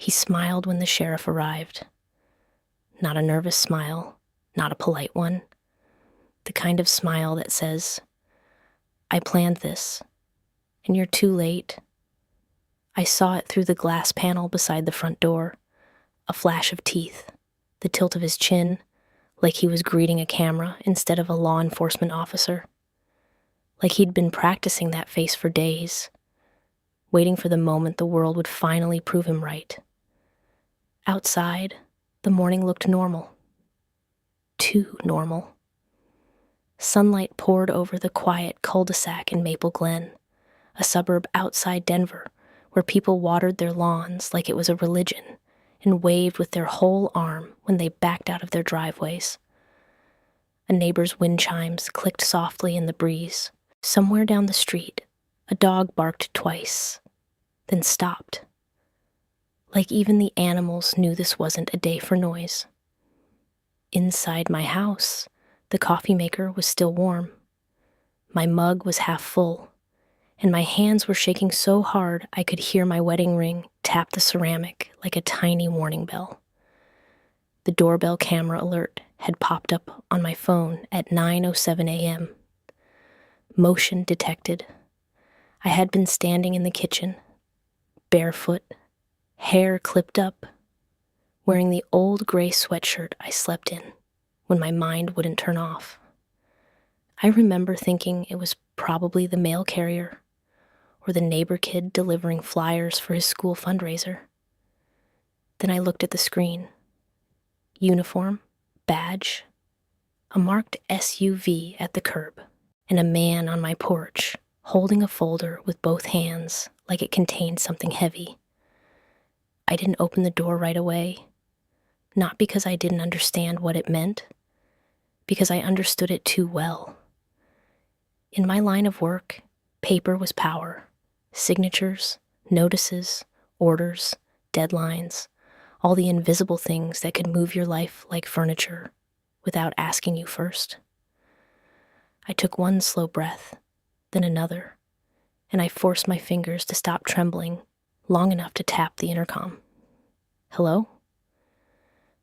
He smiled when the sheriff arrived. Not a nervous smile, not a polite one. The kind of smile that says, "I planned this, and you're too late." I saw it through the glass panel beside the front door, a flash of teeth, the tilt of his chin, like he was greeting a camera instead of a law enforcement officer. Like he'd been practicing that face for days, waiting for the moment the world would finally prove him right. Outside, the morning looked normal. Too normal. Sunlight poured over the quiet cul-de-sac in Maple Glen, a suburb outside Denver, where people watered their lawns like it was a religion and waved with their whole arm when they backed out of their driveways. A neighbor's wind chimes clicked softly in the breeze. Somewhere down the street, a dog barked twice, then stopped. Like even the animals knew this wasn't a day for noise. Inside my house, the coffee maker was still warm. My mug was half full, and my hands were shaking so hard I could hear my wedding ring tap the ceramic like a tiny warning bell. The doorbell camera alert had popped up on my phone at 9:07 a.m. Motion detected. I had been standing in the kitchen, barefoot, hair clipped up, wearing the old gray sweatshirt I slept in when my mind wouldn't turn off. I remember thinking it was probably the mail carrier or the neighbor kid delivering flyers for his school fundraiser. Then I looked at the screen. Uniform, badge, a marked SUV at the curb, and a man on my porch holding a folder with both hands like it contained something heavy. I didn't open the door right away, not because I didn't understand what it meant, because I understood it too well. In my line of work, paper was power. Signatures, notices, orders, deadlines, all the invisible things that could move your life like furniture without asking you first. I took one slow breath, then another, and I forced my fingers to stop trembling long enough to tap the intercom. "Hello?"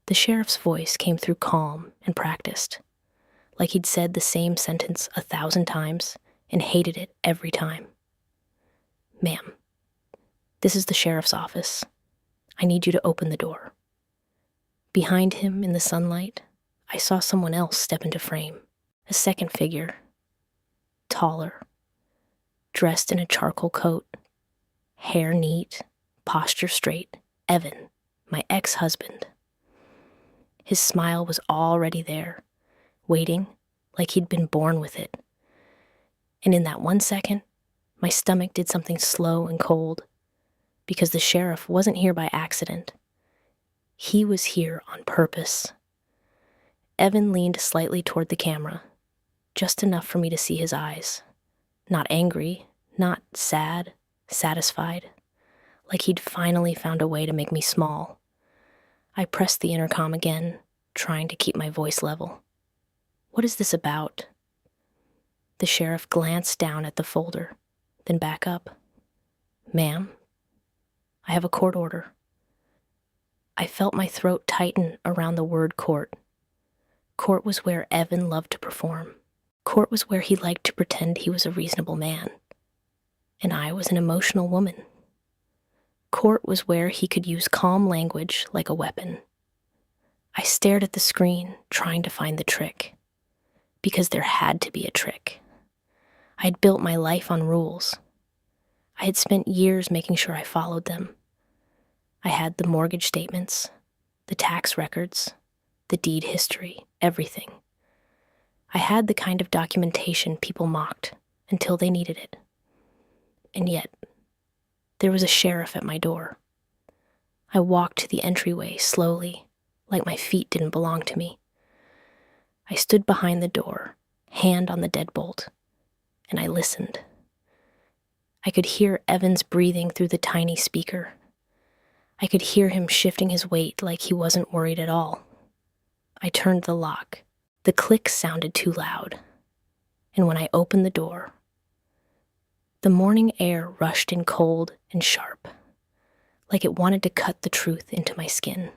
The sheriff's voice came through calm and practiced, like he'd said the same sentence 1,000 times and hated it every time. "Ma'am, this is the sheriff's office. I need you to open the door." Behind him in the sunlight, I saw someone else step into frame, a second figure, taller, dressed in a charcoal coat, hair neat, posture straight. Evan, my ex-husband. His smile was already there, waiting like he'd been born with it. And in that 1 second, my stomach did something slow and cold, because the sheriff wasn't here by accident. He was here on purpose. Evan leaned slightly toward the camera, just enough for me to see his eyes. Not angry, not sad, satisfied, like he'd finally found a way to make me small. I pressed the intercom again, trying to keep my voice level. "What is this about?" The sheriff glanced down at the folder, then back up. "Ma'am, I have a court order." I felt my throat tighten around the word court. Court was where Evan loved to perform. Court was where he liked to pretend he was a reasonable man. And I was an emotional woman. Court was where he could use calm language like a weapon. I stared at the screen, trying to find the trick. Because there had to be a trick. I had built my life on rules. I had spent years making sure I followed them. I had the mortgage statements, the tax records, the deed history, everything. I had the kind of documentation people mocked until they needed it. And yet, there was a sheriff at my door. I walked to the entryway slowly, like my feet didn't belong to me. I stood behind the door, hand on the deadbolt, and I listened. I could hear Evan's breathing through the tiny speaker. I could hear him shifting his weight like he wasn't worried at all. I turned the lock. The click sounded too loud. And when I opened the door, the morning air rushed in cold and sharp, like it wanted to cut the truth into my skin.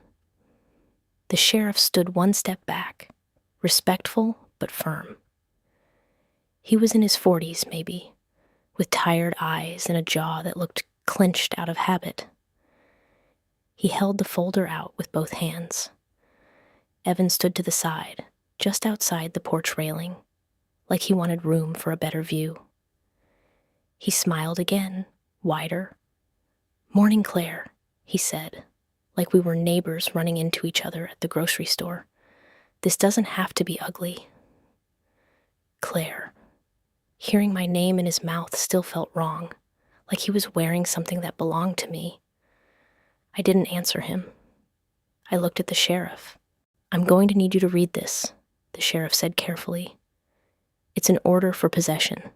The sheriff stood one step back, respectful but firm. He was in his 40s, maybe, with tired eyes and a jaw that looked clenched out of habit. He held the folder out with both hands. Evan stood to the side, just outside the porch railing, like he wanted room for a better view. He smiled again, wider. "Morning, Claire," he said, like we were neighbors running into each other at the grocery store. "This doesn't have to be ugly." Claire. Hearing my name in his mouth still felt wrong, like he was wearing something that belonged to me. I didn't answer him. I looked at the sheriff. "I'm going to need you to read this," the sheriff said carefully. "It's an order for possession.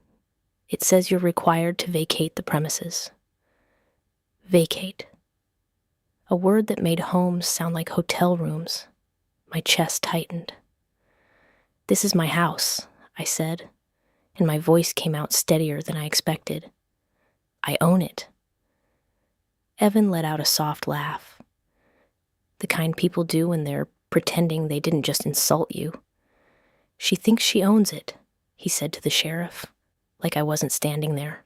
It says you're required to vacate the premises." Vacate. A word that made homes sound like hotel rooms. My chest tightened. "This is my house," I said, and my voice came out steadier than I expected. "I own it." Evan let out a soft laugh. The kind people do when they're pretending they didn't just insult you. "She thinks she owns it," he said to the sheriff, like I wasn't standing there.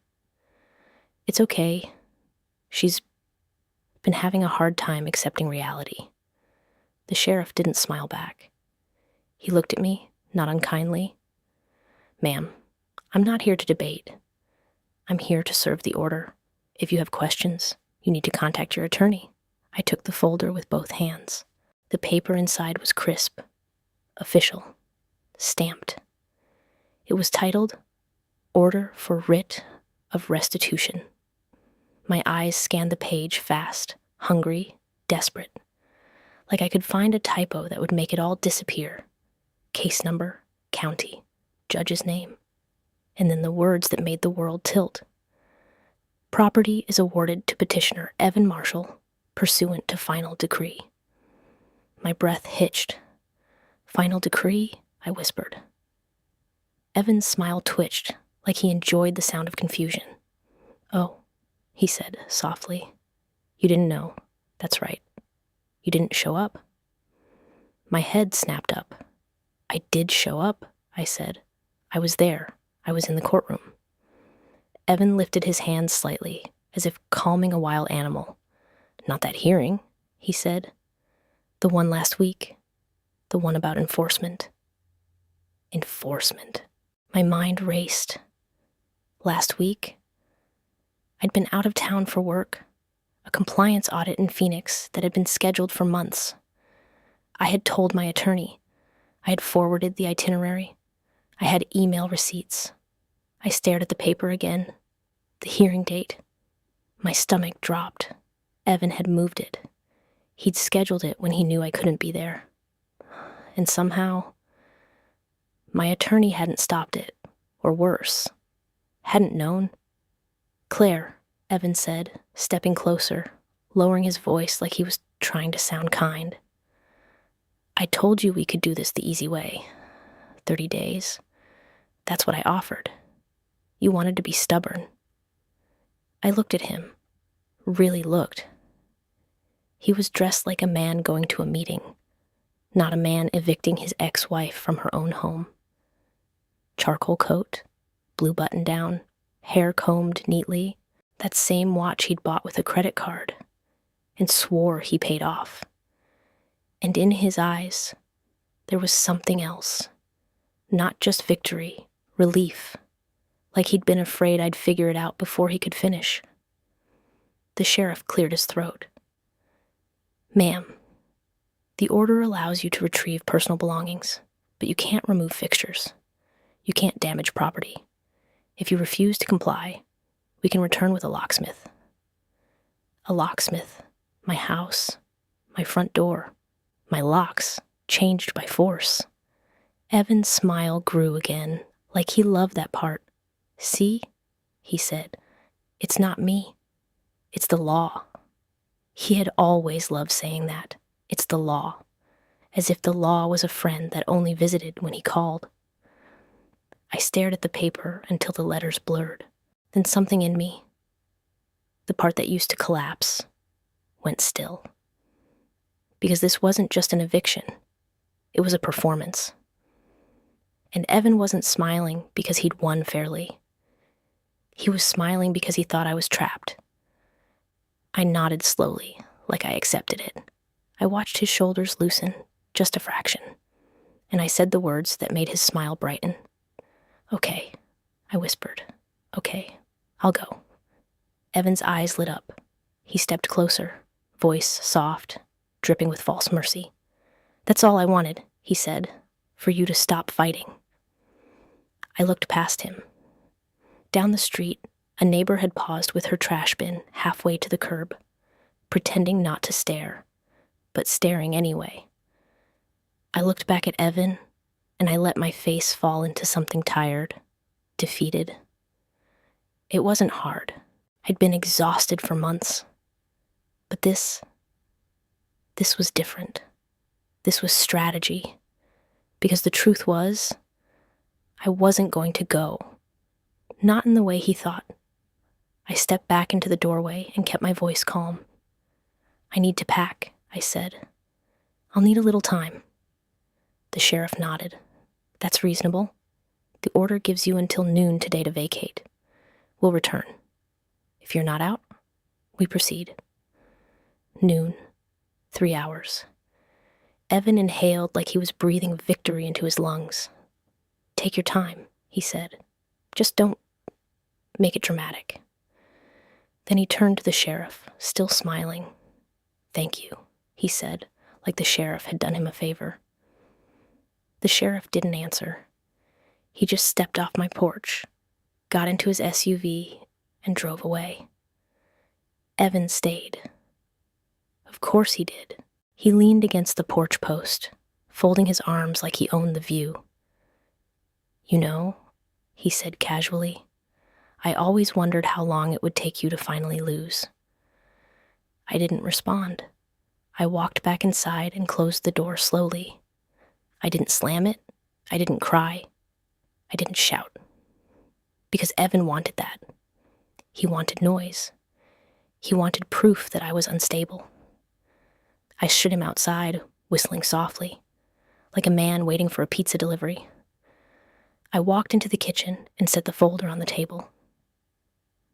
"It's okay. She's been having a hard time accepting reality." The sheriff didn't smile back. He looked at me, not unkindly. "Ma'am, I'm not here to debate. I'm here to serve the order. If you have questions, you need to contact your attorney." I took the folder with both hands. The paper inside was crisp, official, stamped. It was titled, "Order for Writ of Restitution." My eyes scanned the page fast, hungry, desperate, like I could find a typo that would make it all disappear. Case number, county, judge's name, and then the words that made the world tilt. "Property is awarded to petitioner Evan Marshall, pursuant to final decree." My breath hitched. "Final decree?" I whispered. Evan's smile twitched, like he enjoyed the sound of confusion. "Oh," he said softly. "You didn't know. That's right. You didn't show up." My head snapped up. "I did show up," I said. "I was there. I was in the courtroom." Evan lifted his hands slightly, as if calming a wild animal. "Not that hearing," he said. "The one last week. The one about enforcement." Enforcement. My mind raced. Last week, I'd been out of town for work, a compliance audit in Phoenix that had been scheduled for months. I had told my attorney. I had forwarded the itinerary. I had email receipts. I stared at the paper again. The hearing date. My stomach dropped. Evan had moved it. He'd scheduled it when he knew I couldn't be there. And somehow, my attorney hadn't stopped it, or worse, hadn't known. "Claire," Evan said, stepping closer, lowering his voice like he was trying to sound kind. "I told you we could do this the easy way. 30 days. That's what I offered. You wanted to be stubborn." I looked at him, really looked. He was dressed like a man going to a meeting, not a man evicting his ex-wife from her own home. Charcoal coat, blue button-down, hair combed neatly, that same watch he'd bought with a credit card, and swore he paid off. And in his eyes, there was something else, not just victory, relief, like he'd been afraid I'd figure it out before he could finish. The sheriff cleared his throat. "Ma'am, the order allows you to retrieve personal belongings, but you can't remove fixtures. You can't damage property. If you refuse to comply, we can return with a locksmith." A locksmith, my house, my front door, my locks, changed by force. Evan's smile grew again, like he loved that part. "See," he said, "it's not me. It's the law." He had always loved saying that. It's the law. As if the law was a friend that only visited when he called. I stared at the paper until the letters blurred. Then something in me, the part that used to collapse, went still. Because this wasn't just an eviction. It was a performance. And Evan wasn't smiling because he'd won fairly. He was smiling because he thought I was trapped. I nodded slowly, like I accepted it. I watched his shoulders loosen, just a fraction, and I said the words that made his smile brighten. "Okay," I whispered. "Okay, I'll go." Evan's eyes lit up. He stepped closer, voice soft, dripping with false mercy. "That's all I wanted," he said, "for you to stop fighting." I looked past him. Down the street, a neighbor had paused with her trash bin halfway to the curb, pretending not to stare, but staring anyway. I looked back at Evan, and I let my face fall into something tired, defeated. It wasn't hard. I'd been exhausted for months. But this was different. This was strategy. Because the truth was, I wasn't going to go. Not in the way he thought. I stepped back into the doorway and kept my voice calm. "I need to pack," I said. "I'll need a little time." The sheriff nodded. "That's reasonable. The order gives you until noon today to vacate. We'll return. If you're not out, we proceed." Noon. 3 hours. Evan inhaled like he was breathing victory into his lungs. "Take your time," he said. "Just don't make it dramatic." Then he turned to the sheriff, still smiling. "Thank you," he said, like the sheriff had done him a favor. The sheriff didn't answer. He just stepped off my porch, got into his SUV, and drove away. Evan stayed. Of course he did. He leaned against the porch post, folding his arms like he owned the view. "You know," he said casually, "I always wondered how long it would take you to finally lose." I didn't respond. I walked back inside and closed the door slowly. I didn't slam it. I didn't cry. I didn't shout. Because Evan wanted that. He wanted noise. He wanted proof that I was unstable. I stood him outside, whistling softly, like a man waiting for a pizza delivery. I walked into the kitchen and set the folder on the table.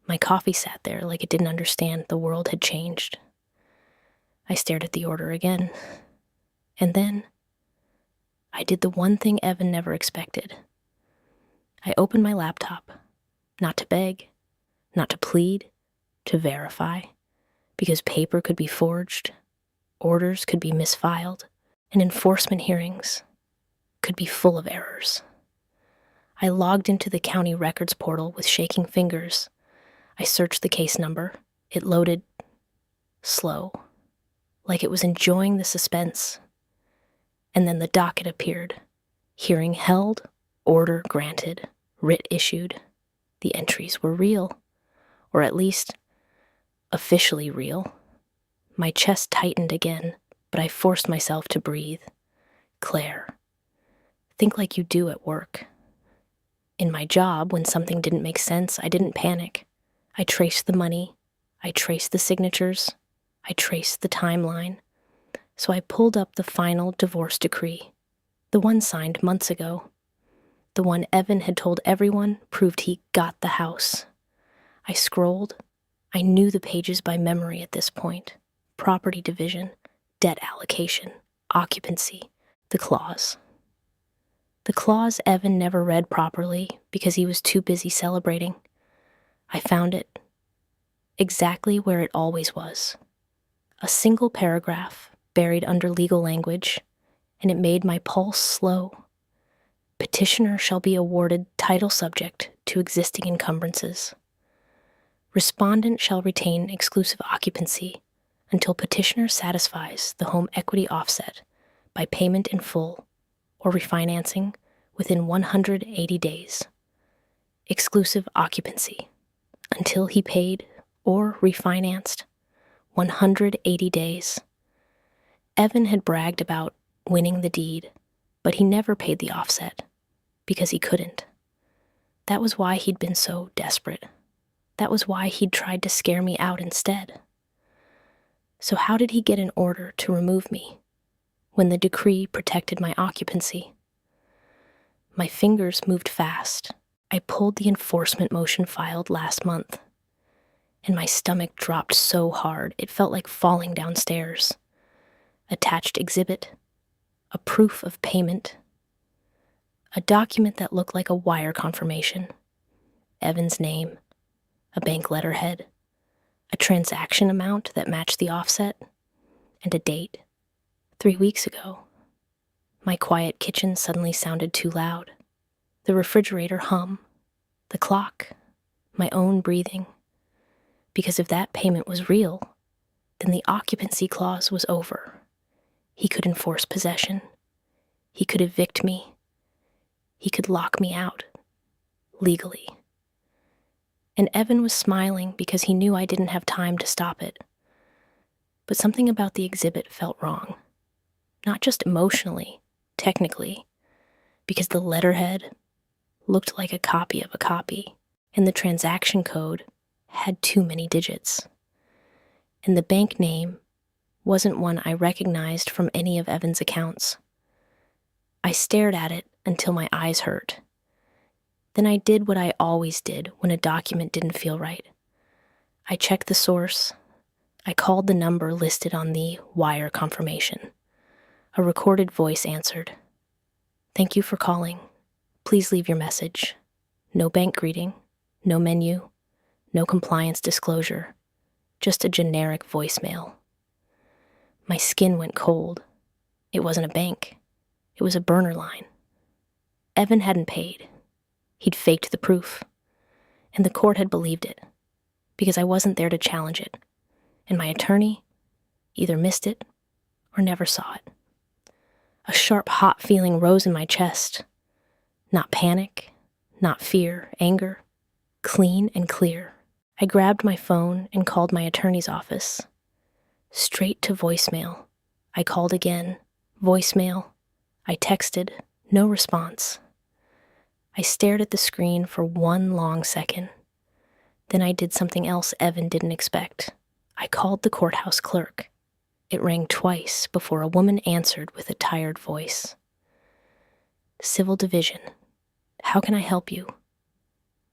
My coffee sat there like it didn't understand the world had changed. I stared at the order again. And then I did the one thing Evan never expected. I opened my laptop, not to beg, not to plead, to verify, because paper could be forged, orders could be misfiled, and enforcement hearings could be full of errors. I logged into the county records portal with shaking fingers. I searched the case number. It loaded slow, like it was enjoying the suspense. And then the docket appeared. Hearing held, order granted, writ issued. The entries were real, or at least officially real. My chest tightened again, but I forced myself to breathe. Claire, think like you do at work. In my job, when something didn't make sense, I didn't panic. I traced the money. I traced the signatures. I traced the timeline. So I pulled up the final divorce decree, the one signed months ago. The one Evan had told everyone proved he got the house. I scrolled. I knew the pages by memory at this point. Property division, debt allocation, occupancy, the clause. The clause Evan never read properly because he was too busy celebrating. I found it exactly where it always was. A single paragraph buried under legal language, and it made my pulse slow. Petitioner shall be awarded title subject to existing encumbrances. Respondent shall retain exclusive occupancy until petitioner satisfies the home equity offset by payment in full or refinancing within 180 days. Exclusive occupancy until he paid or refinanced 180 days. Evan had bragged about winning the deed, but he never paid the offset because he couldn't. That was why he'd been so desperate. That was why he'd tried to scare me out instead. So how did he get an order to remove me when the decree protected my occupancy? My fingers moved fast. I pulled the enforcement motion filed last month, and my stomach dropped so hard it felt like falling downstairs. Attached exhibit, a proof of payment, a document that looked like a wire confirmation, Evan's name, a bank letterhead, a transaction amount that matched the offset, and a date, 3 weeks ago. My quiet kitchen suddenly sounded too loud. The refrigerator hum, the clock, my own breathing. Because if that payment was real, then the occupancy clause was over. He could enforce possession. He could evict me. He could lock me out, legally. And Evan was smiling because he knew I didn't have time to stop it. But something about the exhibit felt wrong. Not just emotionally, technically, because the letterhead looked like a copy of a copy, and the transaction code had too many digits. And the bank name wasn't one I recognized from any of Evan's accounts. I stared at it until my eyes hurt. Then I did what I always did when a document didn't feel right. I checked the source. I called the number listed on the wire confirmation. A recorded voice answered. "Thank you for calling. Please leave your message. No bank greeting, no menu, no compliance disclosure, just a generic voicemail." My skin went cold. It wasn't a bank. It was a burner line. Evan hadn't paid. He'd faked the proof. And the court had believed it, because I wasn't there to challenge it. And my attorney either missed it or never saw it. A sharp, hot feeling rose in my chest. Not panic, not fear, anger. Clean and clear. I grabbed my phone and called my attorney's office. Straight to voicemail. I called again. Voicemail. I texted. No response. I stared at the screen for one long second. Then I did something else Evan didn't expect. I called the courthouse clerk. It rang twice before a woman answered with a tired voice. "Civil Division. How can I help you?"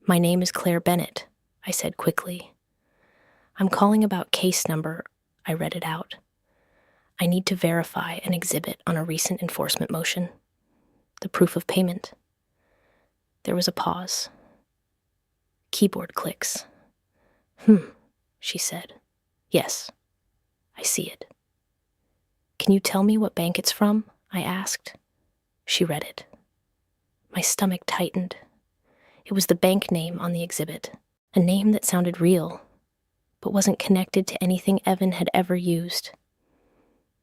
"My name is Claire Bennett," I said quickly. "I'm calling about case number," I read it out. "I need to verify an exhibit on a recent enforcement motion. The proof of payment." There was a pause. Keyboard clicks. She said. "Yes, I see it." "Can you tell me what bank it's from?" I asked. She read it. My stomach tightened. It was the bank name on the exhibit, a name that sounded real, but wasn't connected to anything Evan had ever used.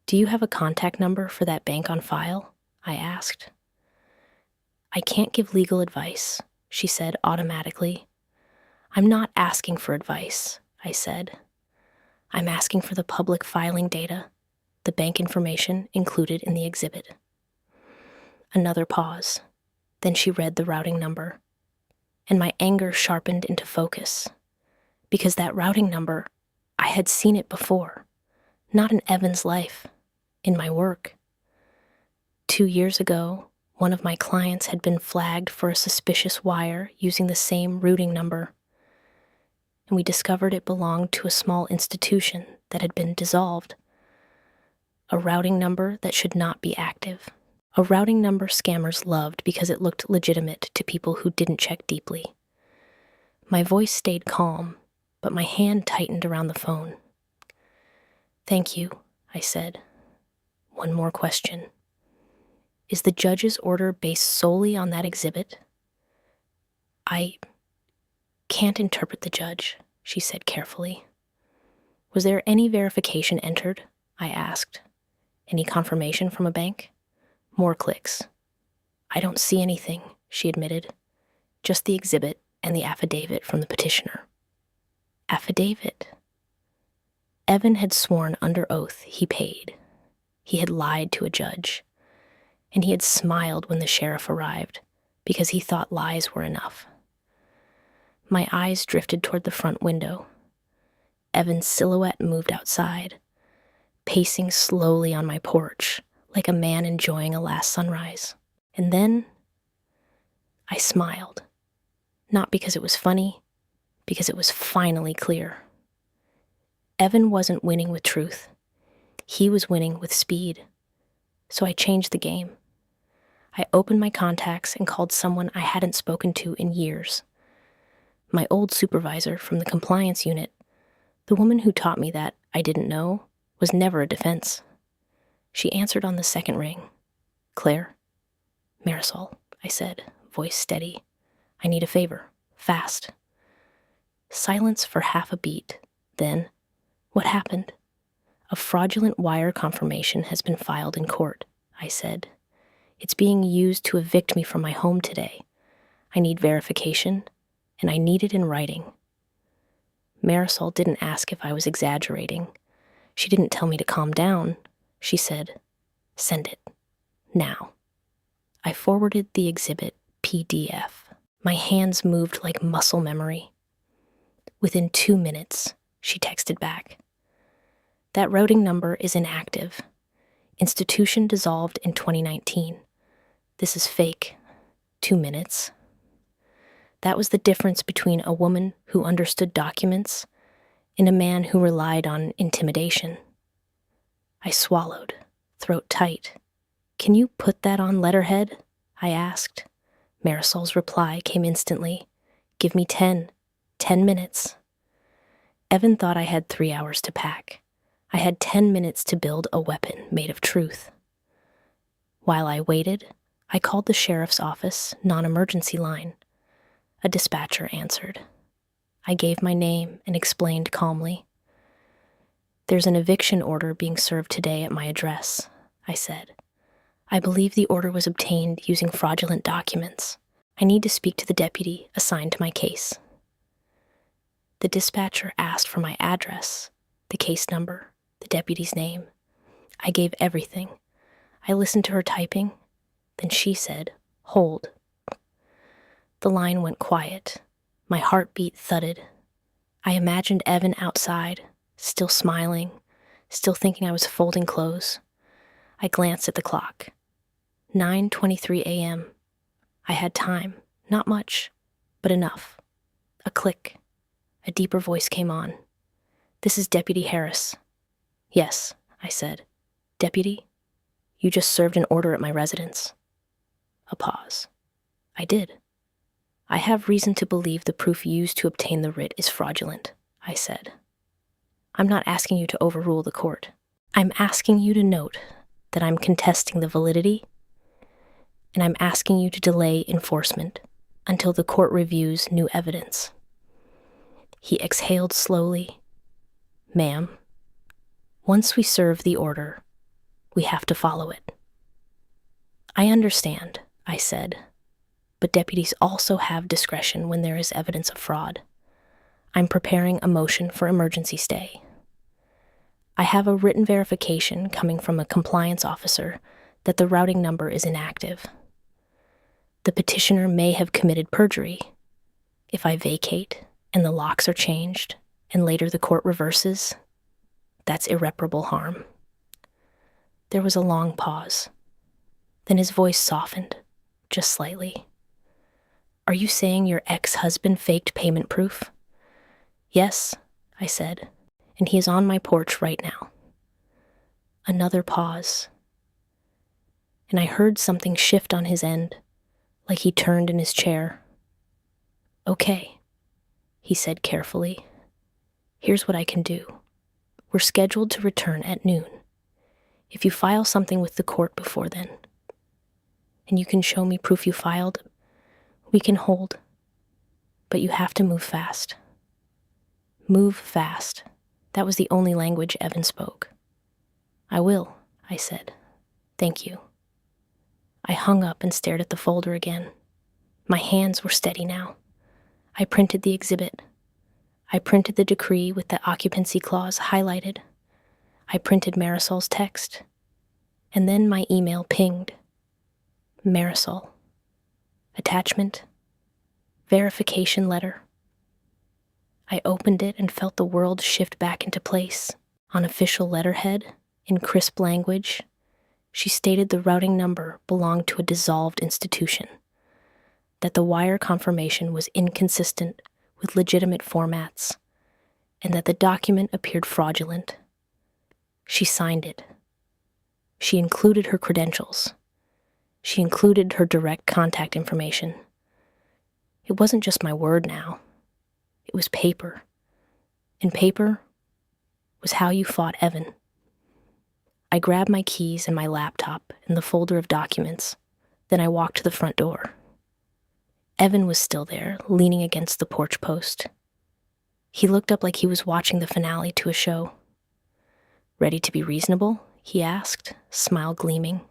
"Do you have a contact number for that bank on file?" I asked. "I can't give legal advice," she said automatically. "I'm not asking for advice," I said. "I'm asking for the public filing data, the bank information included in the exhibit." Another pause. Then she read the routing number, and my anger sharpened into focus, because that routing number, I had seen it before, not in Evan's life, in my work. 2 years ago, one of my clients had been flagged for a suspicious wire using the same routing number, and we discovered it belonged to a small institution that had been dissolved. A routing number that should not be active. A routing number scammers loved because it looked legitimate to people who didn't check deeply. My voice stayed calm, but my hand tightened around the phone. "Thank you," I said. "One more question. Is the judge's order based solely on that exhibit?" "I can't interpret the judge," she said carefully. "Was there any verification entered?" I asked. "Any confirmation from a bank?" More clicks. "I don't see anything," she admitted. "Just the exhibit and the affidavit from the petitioner." Affidavit. Evan had sworn under oath he paid. He had lied to a judge. And he had smiled when the sheriff arrived, because he thought lies were enough. My eyes drifted toward the front window. Evan's silhouette moved outside, pacing slowly on my porch like a man enjoying a last sunrise. And then I smiled, not because it was funny, because it was finally clear. Evan wasn't winning with truth. He was winning with speed. So I changed the game. I opened my contacts and called someone I hadn't spoken to in years. My old supervisor from the compliance unit, the woman who taught me that I didn't know, was never a defense. She answered on the second ring. "Claire?" "Marisol," I said, voice steady. "I need a favor. Fast." Silence for half a beat. Then, "What happened?" "A fraudulent wire confirmation has been filed in court," I said. "It's being used to evict me from my home today. I need verification, and I need it in writing." Marisol didn't ask if I was exaggerating. She didn't tell me to calm down. She said, "Send it. Now." I forwarded the exhibit PDF. My hands moved like muscle memory. Within 2 minutes, she texted back. "That routing number is inactive. Institution dissolved in 2019. This is fake. 2 minutes." That was the difference between a woman who understood documents and a man who relied on intimidation. I swallowed, throat tight. "Can you put that on letterhead?" I asked. Marisol's reply came instantly. "Give me 10 minutes." Evan thought I had 3 hours to pack. I had 10 minutes to build a weapon made of truth. While I waited, I called the sheriff's office non-emergency line. A dispatcher answered. I gave my name and explained calmly. "There's an eviction order being served today at my address," I said. "I believe the order was obtained using fraudulent documents. I need to speak to the deputy assigned to my case." The dispatcher asked for my address, the case number, the deputy's name. I gave everything. I listened to her typing. Then she said, "Hold." The line went quiet. My heartbeat thudded. I imagined Evan outside, still smiling, still thinking I was folding clothes. I glanced at the clock. 9:23 a.m. I had time, not much, but enough. A click. A deeper voice came on. "This is Deputy Harris." "Yes," I said. "Deputy, you just served an order at my residence." A pause. "I did." "I have reason to believe the proof used to obtain the writ is fraudulent," I said. "I'm not asking you to overrule the court. I'm asking you to note that I'm contesting the validity, and I'm asking you to delay enforcement until the court reviews new evidence." He exhaled slowly. "Ma'am, once we serve the order, we have to follow it." "I understand," I said, "but deputies also have discretion when there is evidence of fraud. I'm preparing a motion for emergency stay. I have a written verification coming from a compliance officer that the routing number is inactive. The petitioner may have committed perjury. If I vacate and the locks are changed and later the court reverses, that's irreparable harm." There was a long pause. Then his voice softened, just slightly. "Are you saying your ex-husband faked payment proof?" "Yes," I said, "and he is on my porch right now." Another pause. And I heard something shift on his end, like he turned in his chair. "Okay," he said carefully. "Here's what I can do. We're scheduled to return at noon. If you file something with the court before then, and you can show me proof you filed, we can hold. But you have to move fast." Move fast. That was the only language Evan spoke. "I will," I said. "Thank you." I hung up and stared at the folder again. My hands were steady now. I printed the exhibit. I printed the decree with the occupancy clause highlighted. I printed Marisol's text. And then my email pinged. Marisol. Attachment. Verification letter. I opened it and felt the world shift back into place. On official letterhead, In crisp language, she stated the routing number belonged to a dissolved institution, that the wire confirmation was inconsistent with legitimate formats, and that the document appeared fraudulent. She signed it. She included her credentials. She included her direct contact information. It wasn't just my word now. It was paper. And paper was how you fought Evan. I grabbed my keys and my laptop and the folder of documents. Then I walked to the front door. Evan was still there, leaning against the porch post. He looked up like he was watching the finale to a show. "Ready to be reasonable?" he asked, smile gleaming.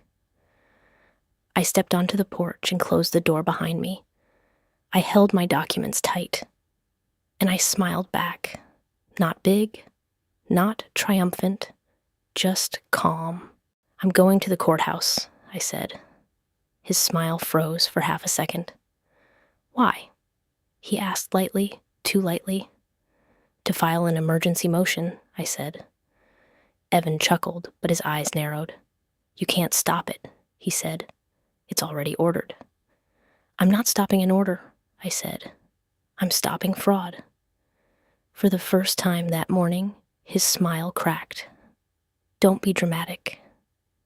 I stepped onto the porch and closed the door behind me. I held my documents tight, and I smiled back. Not big, not triumphant, just calm. "I'm going to the courthouse," I said. His smile froze for half a second. "Why?" he asked lightly, too lightly. "To file an emergency motion," I said. Evan chuckled, but his eyes narrowed. "You can't stop it," he said. "It's already ordered." "I'm not stopping an order," I said. "I'm stopping fraud." For the first time that morning, his smile cracked. "Don't be dramatic,"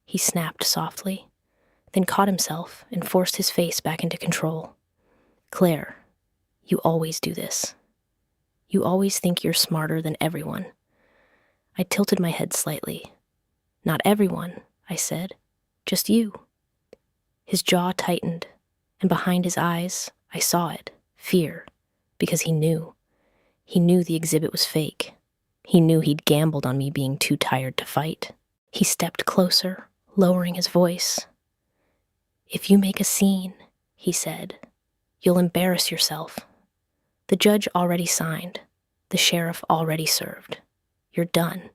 he snapped softly, then caught himself and forced his face back into control. "Claire, you always do this. You always think you're smarter than everyone." I tilted my head slightly. "Not everyone," I said. "Just you." His jaw tightened, and behind his eyes, I saw it, fear, because he knew. He knew the exhibit was fake. He knew he'd gambled on me being too tired to fight. He stepped closer, lowering his voice. "If you make a scene," he said, "you'll embarrass yourself. The judge already signed. The sheriff already served. You're done."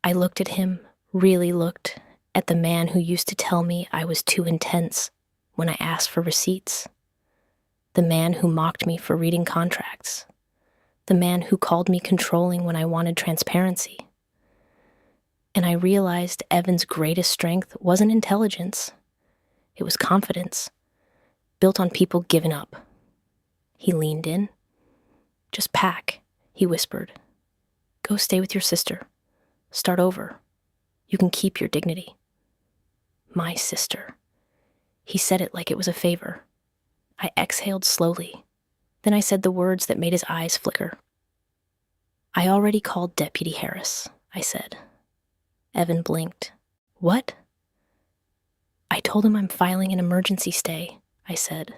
I looked at him, really looked, at the man who used to tell me I was too intense when I asked for receipts. The man who mocked me for reading contracts. The man who called me controlling when I wanted transparency. And I realized Evan's greatest strength wasn't intelligence. It was confidence, built on people giving up. He leaned in. "Just pack," he whispered. "Go stay with your sister. Start over. You can keep your dignity." My sister. He said it like it was a favor. I exhaled slowly. Then I said the words that made his eyes flicker. "I already called Deputy Harris," I said. Evan blinked. "What?" "I told him I'm filing an emergency stay," I said.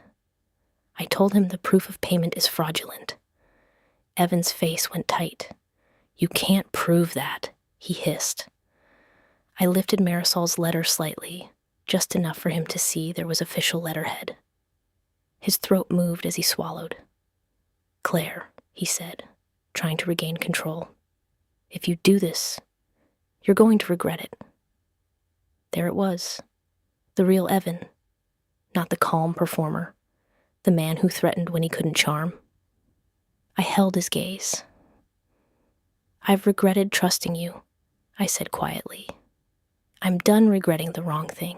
I told him the proof of payment is fraudulent. Evan's face went tight. "You can't prove that," he hissed. I lifted Marisol's letter slightly, just enough for him to see there was official letterhead. His throat moved as he swallowed. "Claire," he said, trying to regain control. "If you do this, you're going to regret it." There it was, the real Evan, not the calm performer, the man who threatened when he couldn't charm. I held his gaze. "I've regretted trusting you," I said quietly. "I'm done regretting the wrong thing."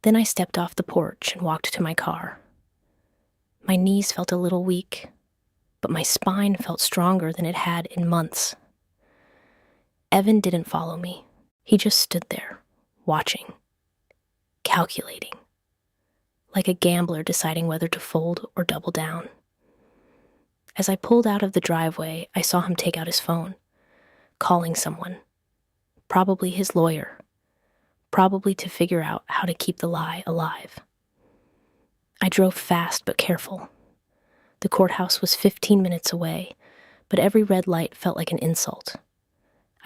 Then I stepped off the porch and walked to my car. My knees felt a little weak, but my spine felt stronger than it had in months. Evan didn't follow me. He just stood there, watching, calculating, like a gambler deciding whether to fold or double down. As I pulled out of the driveway, I saw him take out his phone, calling someone, probably his lawyer, probably to figure out how to keep the lie alive. I drove fast but careful. The courthouse was 15 minutes away, but every red light felt like an insult.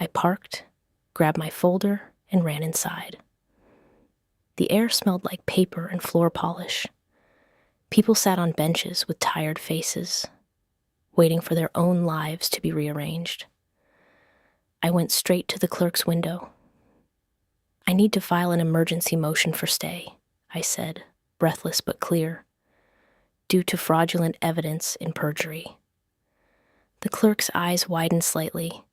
I parked, grabbed my folder, and ran inside. The air smelled like paper and floor polish. People sat on benches with tired faces, waiting for their own lives to be rearranged. I went straight to the clerk's window. "I need to file an emergency motion for stay," I said, breathless but clear, "due to fraudulent evidence in perjury." The clerk's eyes widened slightly.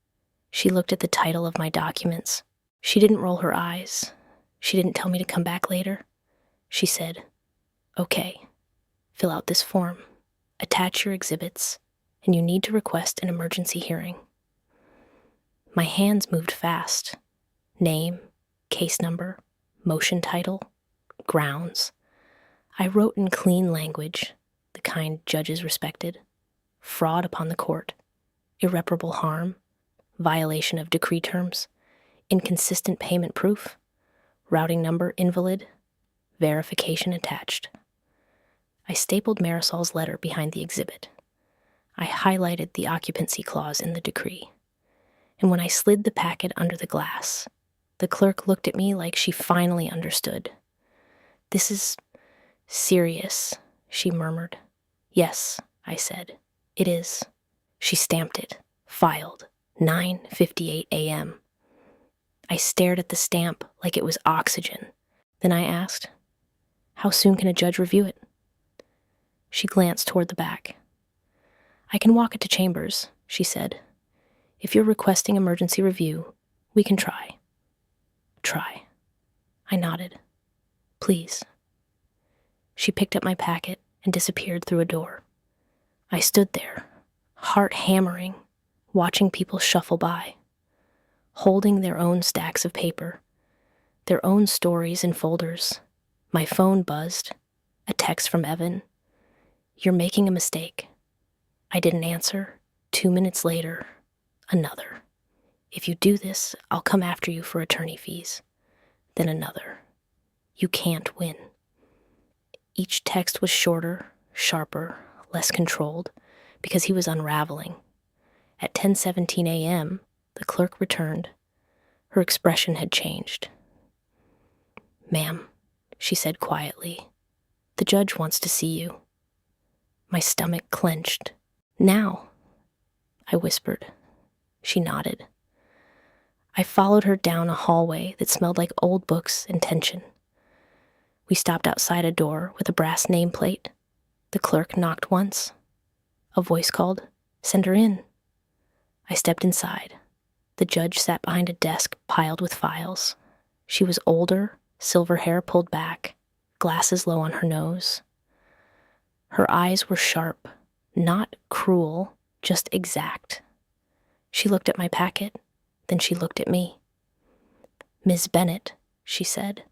She looked at the title of my documents. She didn't roll her eyes. She didn't tell me to come back later. She said, "Okay, fill out this form, attach your exhibits, and you need to request an emergency hearing." My hands moved fast. Name, case number, motion title, grounds. I wrote in clean language, the kind judges respected. Fraud upon the court, irreparable harm, violation of decree terms, inconsistent payment proof, routing number invalid, verification attached. I stapled Marisol's letter behind the exhibit. I highlighted the occupancy clause in the decree. And when I slid the packet under the glass, the clerk looked at me like she finally understood. "This is serious," she murmured. "Yes," I said. "It is." She stamped it, filed, 9:58 a.m. I stared at the stamp like it was oxygen. Then I asked, "How soon can a judge review it?" She glanced toward the back. "I can walk it to chambers," she said. "If you're requesting emergency review, we can try." Try. I nodded. "Please." She picked up my packet and disappeared through a door. I stood there, heart hammering, watching people shuffle by, holding their own stacks of paper, their own stories in folders. My phone buzzed, a text from Evan. "You're making a mistake." I didn't answer. 2 minutes later, another. "If you do this, I'll come after you for attorney fees." Then another. "You can't win." Each text was shorter, sharper, less controlled, because he was unraveling. At 10:17 a.m., the clerk returned. Her expression had changed. "Ma'am," she said quietly, "the judge wants to see you." My stomach clenched. "Now," I whispered. She nodded. I followed her down a hallway that smelled like old books and tension. We stopped outside a door with a brass nameplate. The clerk knocked once. A voice called, "Send her in." I stepped inside. The judge sat behind a desk piled with files. She was older, silver hair pulled back, glasses low on her nose. Her eyes were sharp, not cruel, just exact. She looked at my packet, then she looked at me. "Ms. Bennett," she said,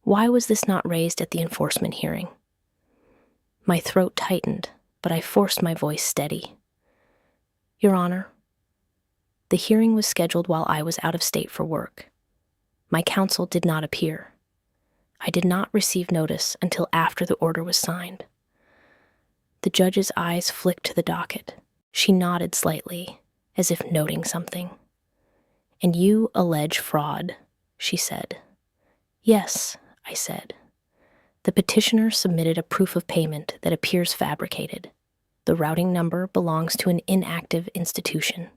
"why was this not raised at the enforcement hearing?" My throat tightened, but I forced my voice steady. "Your Honor, the hearing was scheduled while I was out of state for work. My counsel did not appear. I did not receive notice until after the order was signed." The judge's eyes flicked to the docket. She nodded slightly, as if noting something. "And you allege fraud," she said. "Yes," I said. "The petitioner submitted a proof of payment that appears fabricated. The routing number belongs to an inactive institution.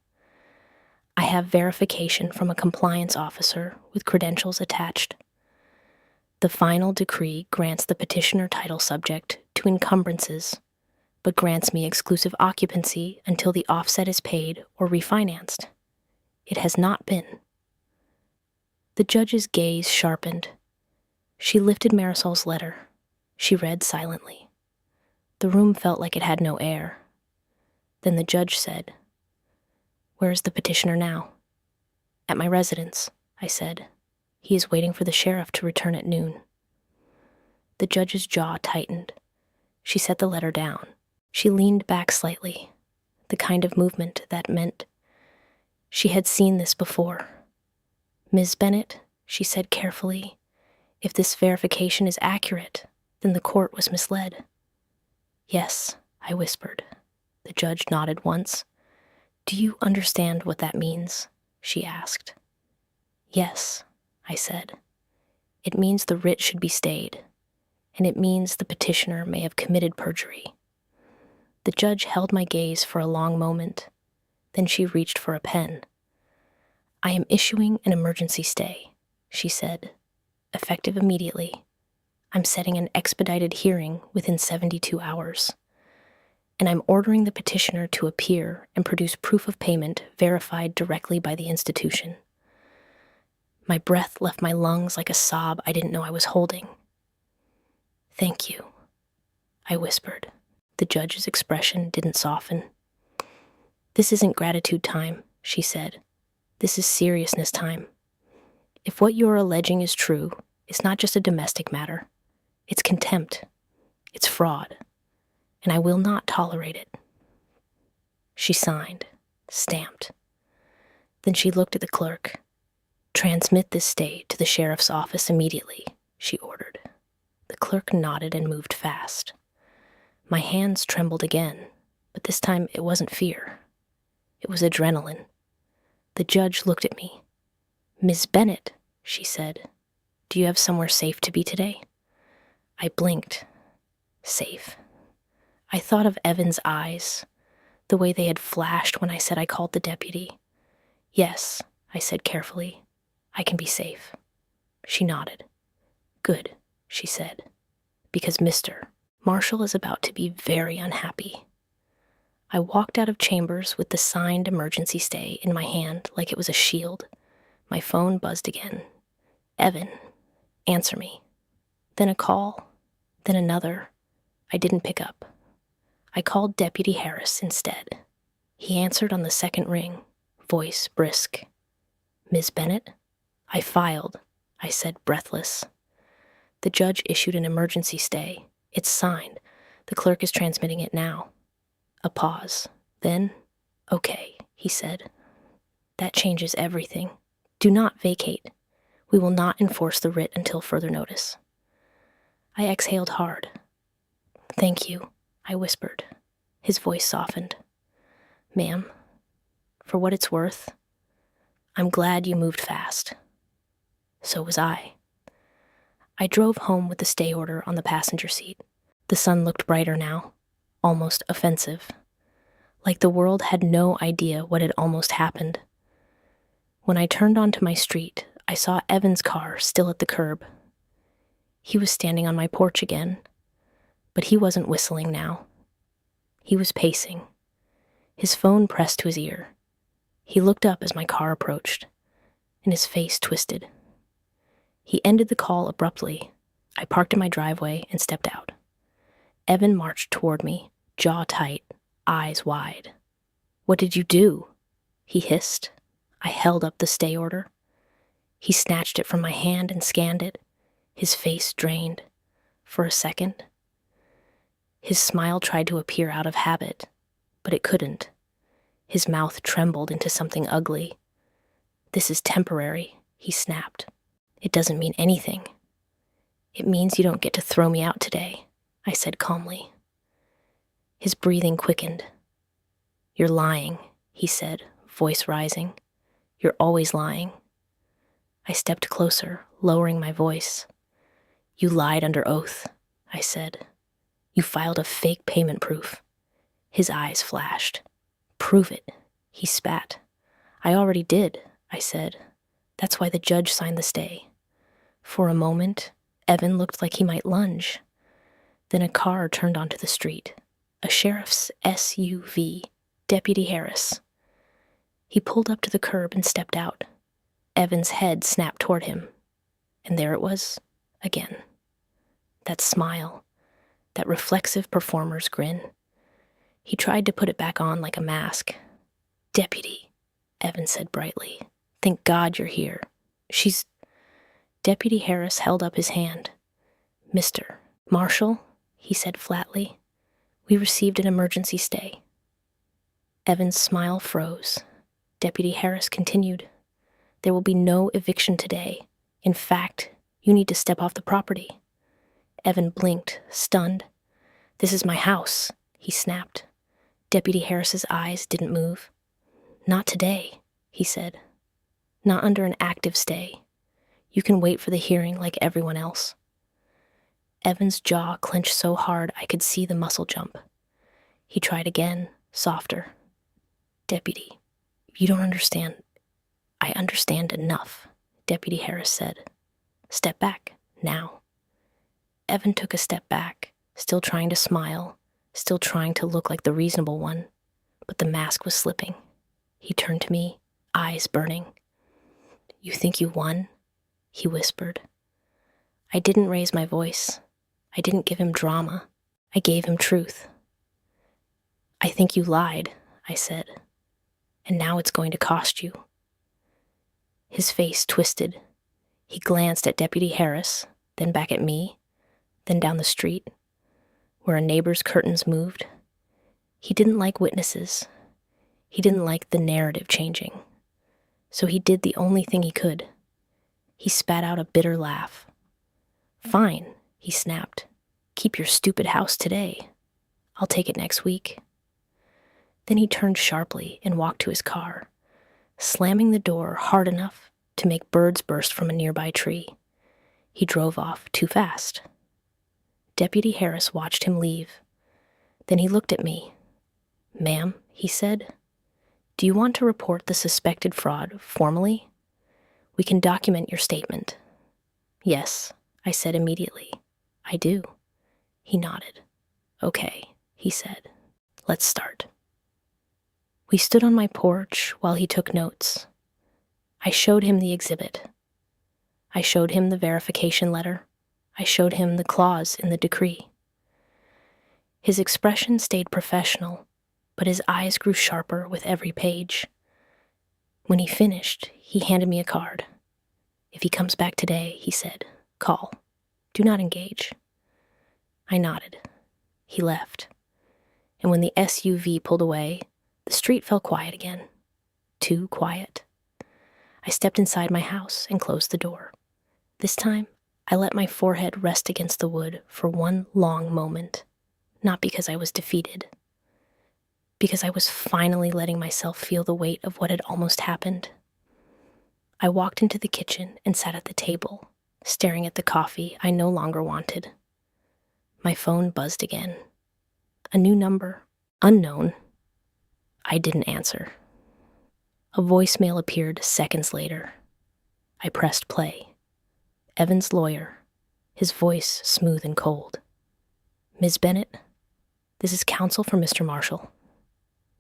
I have verification from a compliance officer with credentials attached. The final decree grants the petitioner title subject to encumbrances, but grants me exclusive occupancy until the offset is paid or refinanced. It has not been." The judge's gaze sharpened. She lifted Marisol's letter. She read silently. The room felt like it had no air. Then the judge said, "Where is the petitioner now?" "At my residence," I said. "He is waiting for the sheriff to return at noon." The judge's jaw tightened. She set the letter down. She leaned back slightly, the kind of movement that meant she had seen this before. "Ms. Bennett," she said carefully, "if this verification is accurate, then the court was misled." "Yes," I whispered. The judge nodded once. "Do you understand what that means?" she asked. "Yes," I said. "It means the writ should be stayed, and it means the petitioner may have committed perjury." The judge held my gaze for a long moment. Then she reached for a pen. "I am issuing an emergency stay," she said, "effective immediately. I'm setting an expedited hearing within 72 hours. and I'm ordering the petitioner to appear and produce proof of payment verified directly by the institution. My breath left my lungs like a sob I didn't know I was holding. Thank you, I whispered. The judge's expression didn't soften. This isn't gratitude time, she said. This is seriousness time. If what you're alleging is true, it's not just a domestic matter. It's contempt. It's fraud. And I will not tolerate it. She signed, stamped. Then she looked at the clerk. Transmit this stay to the sheriff's office immediately, she ordered. The clerk nodded and moved fast. My hands trembled again, but this time it wasn't fear. It was adrenaline. The judge looked at me. Ms. Bennett, she said, do you have somewhere safe to be today? I blinked. Safe. I thought of Evan's eyes, the way they had flashed when I said I called the deputy. Yes, I said carefully, I can be safe. She nodded. Good, she said, because Mr. Marshall is about to be very unhappy. I walked out of chambers with the signed emergency stay in my hand like it was a shield. My phone buzzed again. Evan, answer me. Then a call, then another. I didn't pick up. I called Deputy Harris instead. He answered on the second ring, voice brisk. Ms. Bennett? I filed, I said, breathless. The judge issued an emergency stay. It's signed. The clerk is transmitting it now. A pause. Then, okay, he said. That changes everything. Do not vacate. We will not enforce the writ until further notice. I exhaled hard. Thank you, I whispered. His voice softened. Ma'am, for what it's worth, I'm glad you moved fast. So was I. I drove home with the stay order on the passenger seat. The sun looked brighter now, almost offensive, like the world had no idea what had almost happened. When I turned onto my street, I saw Evan's car still at the curb. He was standing on my porch again, but he wasn't whistling now. He was pacing, his phone pressed to his ear. He looked up as my car approached, and his face twisted. He ended the call abruptly. I parked in my driveway and stepped out. Evan marched toward me, jaw tight, eyes wide. What did you do? He hissed. I held up the stay order. He snatched it from my hand and scanned it, his face drained. For a second, his smile tried to appear out of habit, but it couldn't. His mouth trembled into something ugly. This is temporary, he snapped. It doesn't mean anything. It means you don't get to throw me out today, I said calmly. His breathing quickened. You're lying, he said, voice rising. You're always lying. I stepped closer, lowering my voice. You lied under oath, I said. You filed a fake payment proof. His eyes flashed. Prove it, he spat. I already did, I said. That's why the judge signed the stay. For a moment, Evan looked like he might lunge. Then a car turned onto the street. A sheriff's SUV, Deputy Harris. He pulled up to the curb and stepped out. Evan's head snapped toward him. And there it was, again. That smile, that reflexive performer's grin. He tried to put it back on like a mask. Deputy, Evan said brightly. Thank God you're here. Deputy Harris held up his hand. Mr. Marshall, he said flatly, we received an emergency stay. Evan's smile froze. Deputy Harris continued. There will be no eviction today. In fact, you need to step off the property. Evan blinked, stunned. This is my house, he snapped. Deputy Harris's eyes didn't move. Not today, he said. Not under an active stay. You can wait for the hearing like everyone else. Evan's jaw clenched so hard I could see the muscle jump. He tried again, softer. Deputy, you don't understand. I understand enough, Deputy Harris said. Step back, now. Evan took a step back, still trying to smile, still trying to look like the reasonable one, but the mask was slipping. He turned to me, eyes burning. "You think you won?" he whispered. I didn't raise my voice. I didn't give him drama. I gave him truth. "I think you lied," I said, "and now it's going to cost you." His face twisted. He glanced at Deputy Harris, then back at me, then down the street, where a neighbor's curtains moved. He didn't like witnesses. He didn't like the narrative changing. So he did the only thing he could. He spat out a bitter laugh. "Fine," he snapped. "Keep your stupid house today. I'll take it next week." Then he turned sharply and walked to his car, slamming the door hard enough to make birds burst from a nearby tree. He drove off too fast. Deputy Harris watched him leave. Then he looked at me. "Ma'am," he said, "do you want to report the suspected fraud formally? We can document your statement." "Yes," I said immediately. "I do." He nodded. "Okay," he said. "Let's start." We stood on my porch while he took notes. I showed him the exhibit. I showed him the verification letter. I showed him the clause in the decree. His expression stayed professional, but his eyes grew sharper with every page. When he finished, he handed me a card. "If he comes back today," he said, "call. Do not engage." I nodded. He left. And when the SUV pulled away, the street fell quiet again. Too quiet. I stepped inside my house and closed the door. This time, I let my forehead rest against the wood for one long moment, not because I was defeated, because I was finally letting myself feel the weight of what had almost happened. I walked into the kitchen and sat at the table, staring at the coffee I no longer wanted. My phone buzzed again. A new number, unknown. I didn't answer. A voicemail appeared seconds later. I pressed play. Evan's lawyer, his voice smooth and cold. "Ms. Bennett, this is counsel for Mr. Marshall.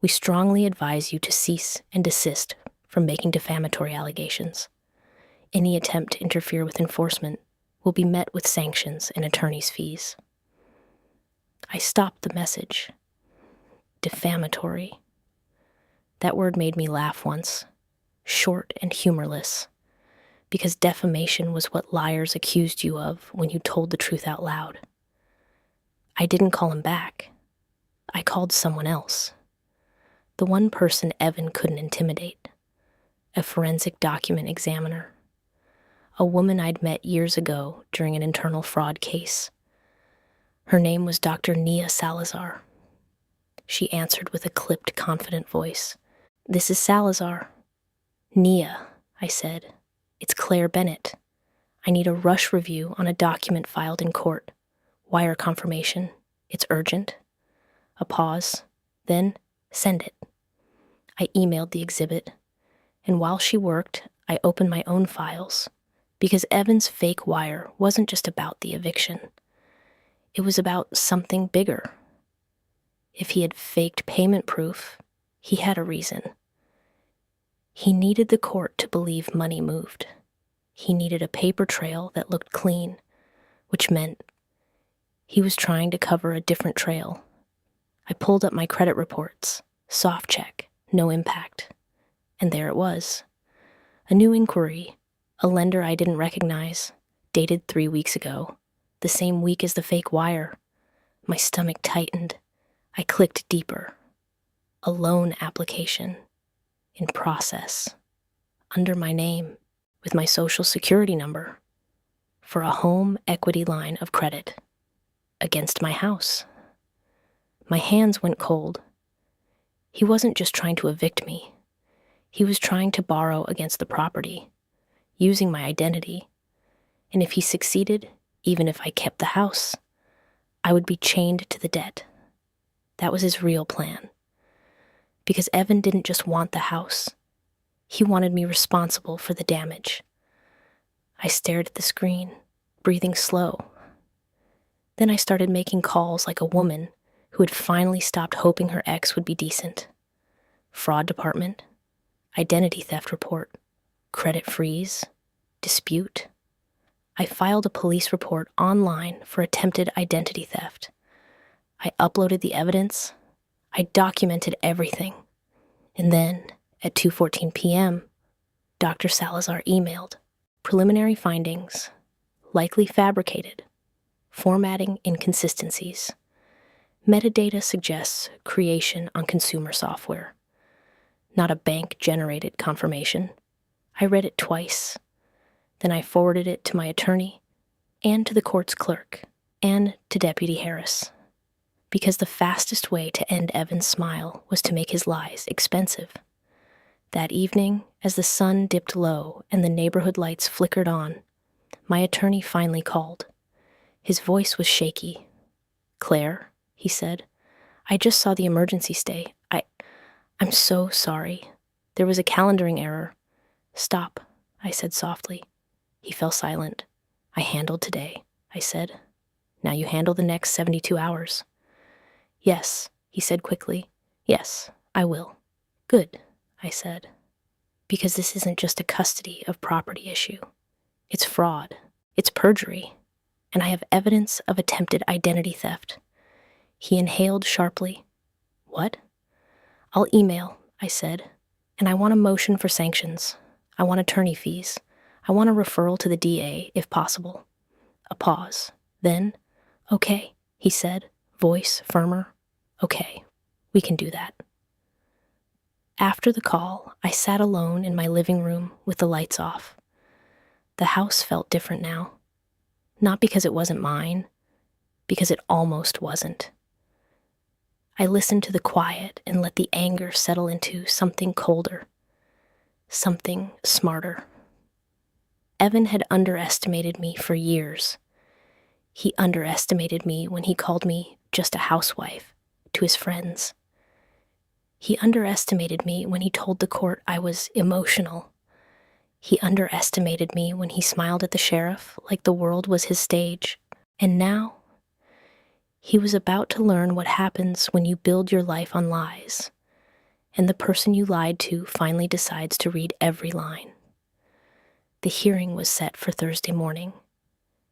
We strongly advise you to cease and desist from making defamatory allegations. Any attempt to interfere with enforcement will be met with sanctions and attorney's fees." I stopped the message. Defamatory. That word made me laugh once, short and humorless, because defamation was what liars accused you of when you told the truth out loud. I didn't call him back. I called someone else. The one person Evan couldn't intimidate. A forensic document examiner. A woman I'd met years ago during an internal fraud case. Her name was Dr. Nia Salazar. She answered with a clipped, confident voice. "This is Salazar." "Nia," I said. "It's Claire Bennett. I need a rush review on a document filed in court. Wire confirmation. It's urgent." A pause. Then, "Send it." I emailed the exhibit, and while she worked, I opened my own files, because Evan's fake wire wasn't just about the eviction. It was about something bigger. If he had faked payment proof, he had a reason. He needed the court to believe money moved. He needed a paper trail that looked clean, which meant he was trying to cover a different trail. I pulled up my credit reports, soft check, no impact. And there it was. A new inquiry, a lender I didn't recognize, dated 3 weeks ago, the same week as the fake wire. My stomach tightened. I clicked deeper. A loan application. In process. Under my name. With my social security number. For a home equity line of credit. Against my house. My hands went cold. He wasn't just trying to evict me. He was trying to borrow against the property, using my identity. And if he succeeded, even if I kept the house, I would be chained to the debt. That was his real plan. Because Evan didn't just want the house. He wanted me responsible for the damage. I stared at the screen, breathing slow. Then I started making calls like a woman who had finally stopped hoping her ex would be decent. Fraud department, identity theft report, credit freeze, dispute. I filed a police report online for attempted identity theft. I uploaded the evidence. I documented everything. And then, at 2:14 p.m., Dr. Salazar emailed. Preliminary findings, likely fabricated. Formatting inconsistencies. Metadata suggests creation on consumer software. Not a bank-generated confirmation. I read it twice. Then I forwarded it to my attorney, and to the court's clerk, and to Deputy Harris. Because the fastest way to end Evan's smile was to make his lies expensive. That evening, as the sun dipped low and the neighborhood lights flickered on, my attorney finally called. His voice was shaky. "Claire," he said, "I just saw the emergency stay. I'm so sorry. There was a calendaring error." "Stop," I said softly. He fell silent. "I handled today," I said. "Now you handle the next 72 hours. "Yes," he said quickly. "Yes, I will." "Good," I said. "Because this isn't just a custody of property issue. It's fraud. It's perjury. And I have evidence of attempted identity theft." He inhaled sharply. "What?" "I'll email," I said. "And I want a motion for sanctions. I want attorney fees. I want a referral to the DA, if possible." A pause. Then, "Okay," he said, voice firmer. "Okay, we can do that." After the call, I sat alone in my living room with the lights off. The house felt different now. Not because it wasn't mine, because it almost wasn't. I listened to the quiet and let the anger settle into something colder, something smarter. Evan had underestimated me for years. He underestimated me when he called me just a housewife to his friends. He underestimated me when he told the court I was emotional. He underestimated me when he smiled at the sheriff like the world was his stage. And now, he was about to learn what happens when you build your life on lies, and the person you lied to finally decides to read every line. The hearing was set for Thursday morning.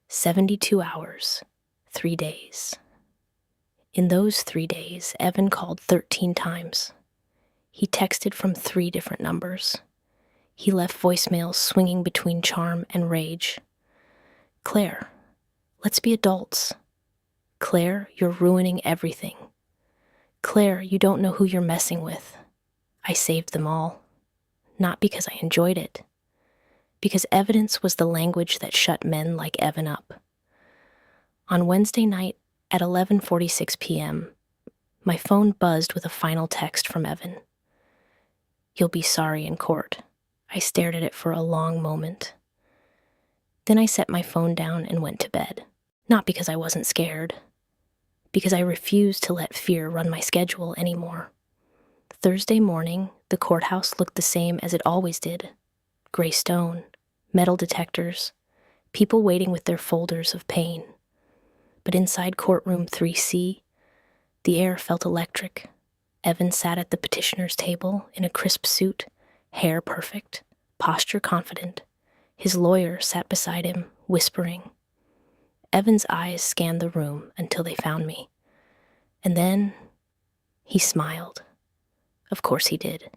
72 hours, 3 days. In those 3 days, Evan called 13 times. He texted from 3 different numbers. He left voicemails swinging between charm and rage. "Claire, let's be adults. Claire, you're ruining everything. Claire, you don't know who you're messing with." I saved them all. Not because I enjoyed it. Because evidence was the language that shut men like Evan up. On Wednesday night at 11:46 p.m., my phone buzzed with a final text from Evan. "You'll be sorry in court." I stared at it for a long moment. Then I set my phone down and went to bed. Not because I wasn't scared. Because I refused to let fear run my schedule anymore. Thursday morning, the courthouse looked the same as it always did. Gray stone, metal detectors, people waiting with their folders of pain. But inside courtroom 3C, the air felt electric. Evan sat at the petitioner's table in a crisp suit, hair perfect, posture confident. His lawyer sat beside him, whispering. Evan's eyes scanned the room until they found me. And then he smiled. Of course he did.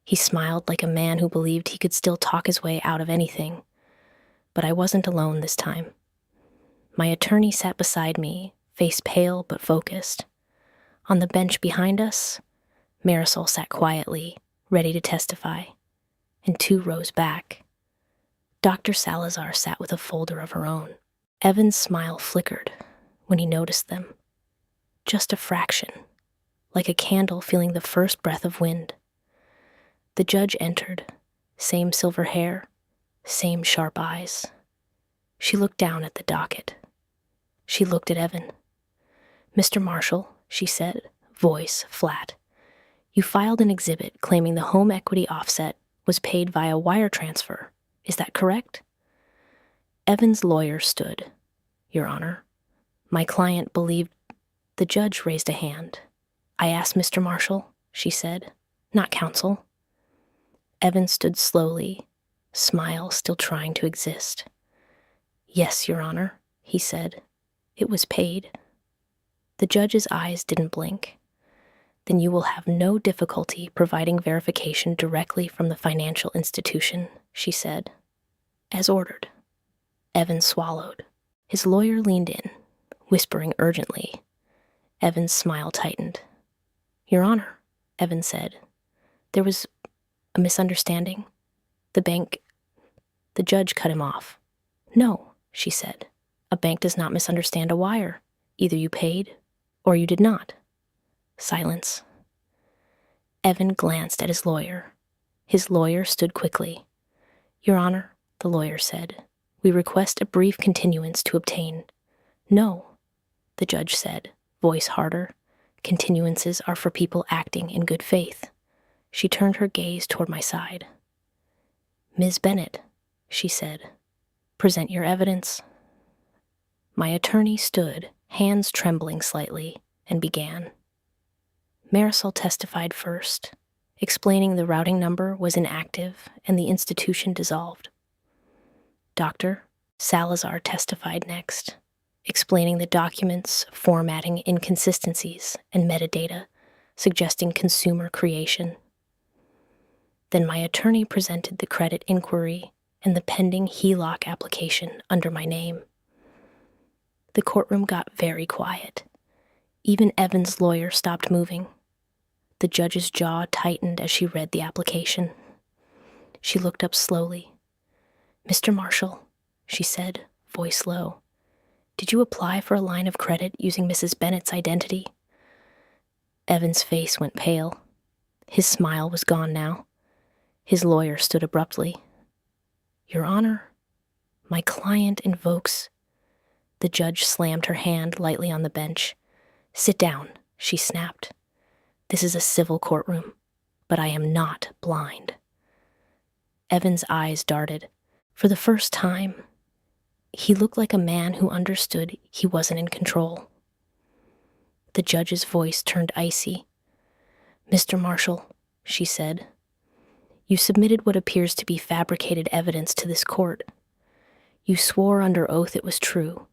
He smiled like a man who believed he could still talk his way out of anything. But I wasn't alone this time. My attorney sat beside me, face pale but focused. On the bench behind us, Marisol sat quietly, ready to testify, and 2 rows back, Dr. Salazar sat with a folder of her own. Evan's smile flickered when he noticed them. Just a fraction, like a candle feeling the first breath of wind. The judge entered, same silver hair, same sharp eyes. She looked down at the docket. She looked at Evan. "Mr. Marshall," she said, voice flat, "you filed an exhibit claiming the home equity offset was paid via wire transfer. Is that correct?" Evan's lawyer stood. "Your Honor, my client believed..." The judge raised a hand. "I asked Mr. Marshall," she said, "not counsel." Evan stood slowly, smile still trying to exist. "Yes, Your Honor," he said. "It was paid." The judge's eyes didn't blink. "Then you will have no difficulty providing verification directly from the financial institution," she said. "As ordered." Evan swallowed. His lawyer leaned in, whispering urgently. Evan's smile tightened. "Your Honor," Evan said, "there was a misunderstanding. The bank—" The judge cut him off. "No," she said. "A bank does not misunderstand a wire. Either you paid or you did not." Silence. Evan glanced at his lawyer. His lawyer stood quickly. "Your Honor," the lawyer said, "we request a brief continuance to obtain—" "No," the judge said, voice harder. "Continuances are for people acting in good faith." She turned her gaze toward my side. "Ms. Bennett," she said, "present your evidence." My attorney stood, hands trembling slightly, and began. Marisol testified first, explaining the routing number was inactive and the institution dissolved. Dr. Salazar testified next, explaining the documents, formatting inconsistencies, and metadata, suggesting consumer creation. Then my attorney presented the credit inquiry and the pending HELOC application under my name. The courtroom got very quiet. Even Evan's lawyer stopped moving. The judge's jaw tightened as she read the application. She looked up slowly. "Mr. Marshall," she said, voice low, "did you apply for a line of credit using Mrs. Bennett's identity?" Evan's face went pale. His smile was gone now. His lawyer stood abruptly. "Your Honor, my client invokes—" The judge slammed her hand lightly on the bench. "Sit down," she snapped. "This is a civil courtroom, but I am not blind." Evan's eyes darted. For the first time, he looked like a man who understood he wasn't in control. The judge's voice turned icy. "Mr. Marshall," she said, "you submitted what appears to be fabricated evidence to this court. You swore under oath it was true,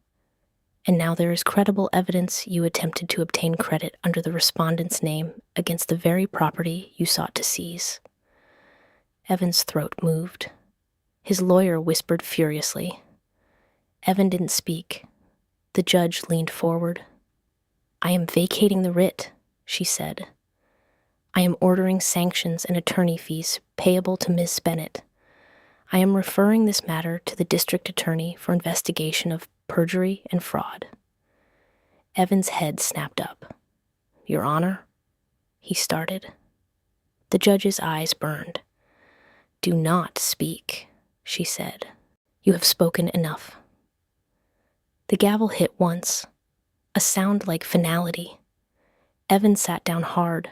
and now there is credible evidence you attempted to obtain credit under the respondent's name against the very property you sought to seize." Evan's throat moved. His lawyer whispered furiously. Evan didn't speak. The judge leaned forward. "I am vacating the writ," she said. "I am ordering sanctions and attorney fees payable to Ms. Bennett. I am referring this matter to the district attorney for investigation of perjury and fraud." Evan's head snapped up. "Your Honor," he started. The judge's eyes burned. "Do not speak," she said. "You have spoken enough." The gavel hit once, a sound like finality. Evan sat down hard.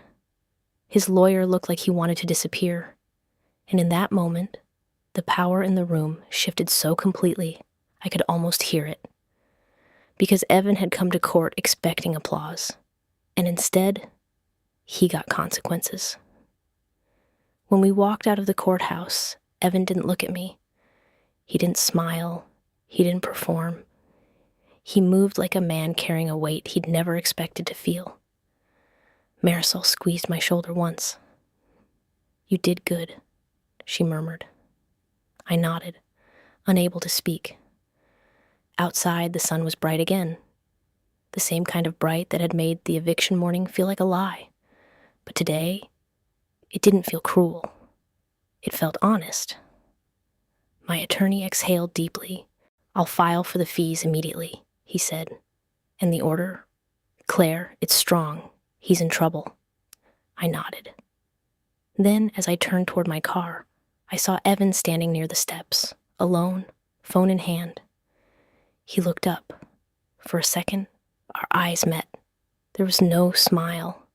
His lawyer looked like he wanted to disappear, and in that moment, the power in the room shifted so completely I could almost hear it. Because Evan had come to court expecting applause, and instead, he got consequences. When we walked out of the courthouse, Evan didn't look at me. He didn't smile. He didn't perform. He moved like a man carrying a weight he'd never expected to feel. Marisol squeezed my shoulder once. "You did good," she murmured. I nodded, unable to speak. Outside, the sun was bright again. The same kind of bright that had made the eviction morning feel like a lie. But today, it didn't feel cruel. It felt honest. My attorney exhaled deeply. "I'll file for the fees immediately," he said. "And the order? Claire, it's strong. He's in trouble." I nodded. Then, as I turned toward my car, I saw Evan standing near the steps, alone, phone in hand. He looked up. For a second, our eyes met. There was no smile,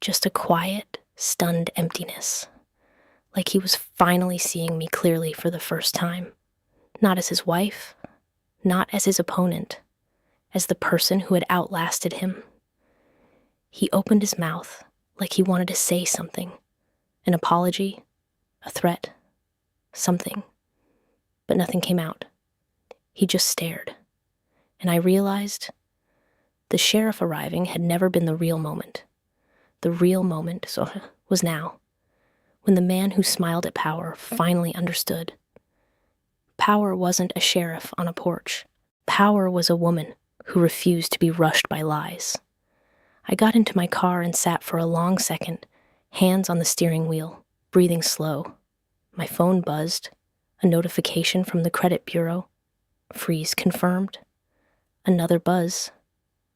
just a quiet, stunned emptiness, like he was finally seeing me clearly for the first time, not as his wife, not as his opponent, as the person who had outlasted him. He opened his mouth like he wanted to say something, an apology, a threat, something, but nothing came out. He just stared, and I realized the sheriff arriving had never been the real moment. The real moment was now, when the man who smiled at power finally understood. Power wasn't a sheriff on a porch. Power was a woman who refused to be rushed by lies. I got into my car and sat for a long second, hands on the steering wheel, breathing slow. My phone buzzed, a notification from the credit bureau. Freeze confirmed. Another buzz.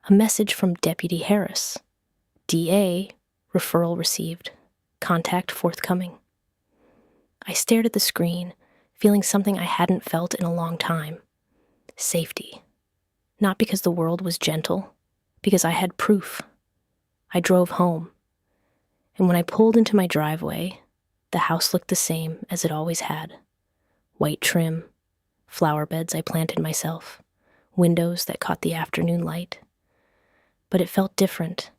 A message from Deputy Harris. DA, referral received. Contact forthcoming. I stared at the screen, feeling something I hadn't felt in a long time. Safety. Not because the world was gentle, because I had proof. I drove home, and when I pulled into my driveway, the house looked the same as it always had. White trim, flower beds I planted myself, windows that caught the afternoon light. But it felt different.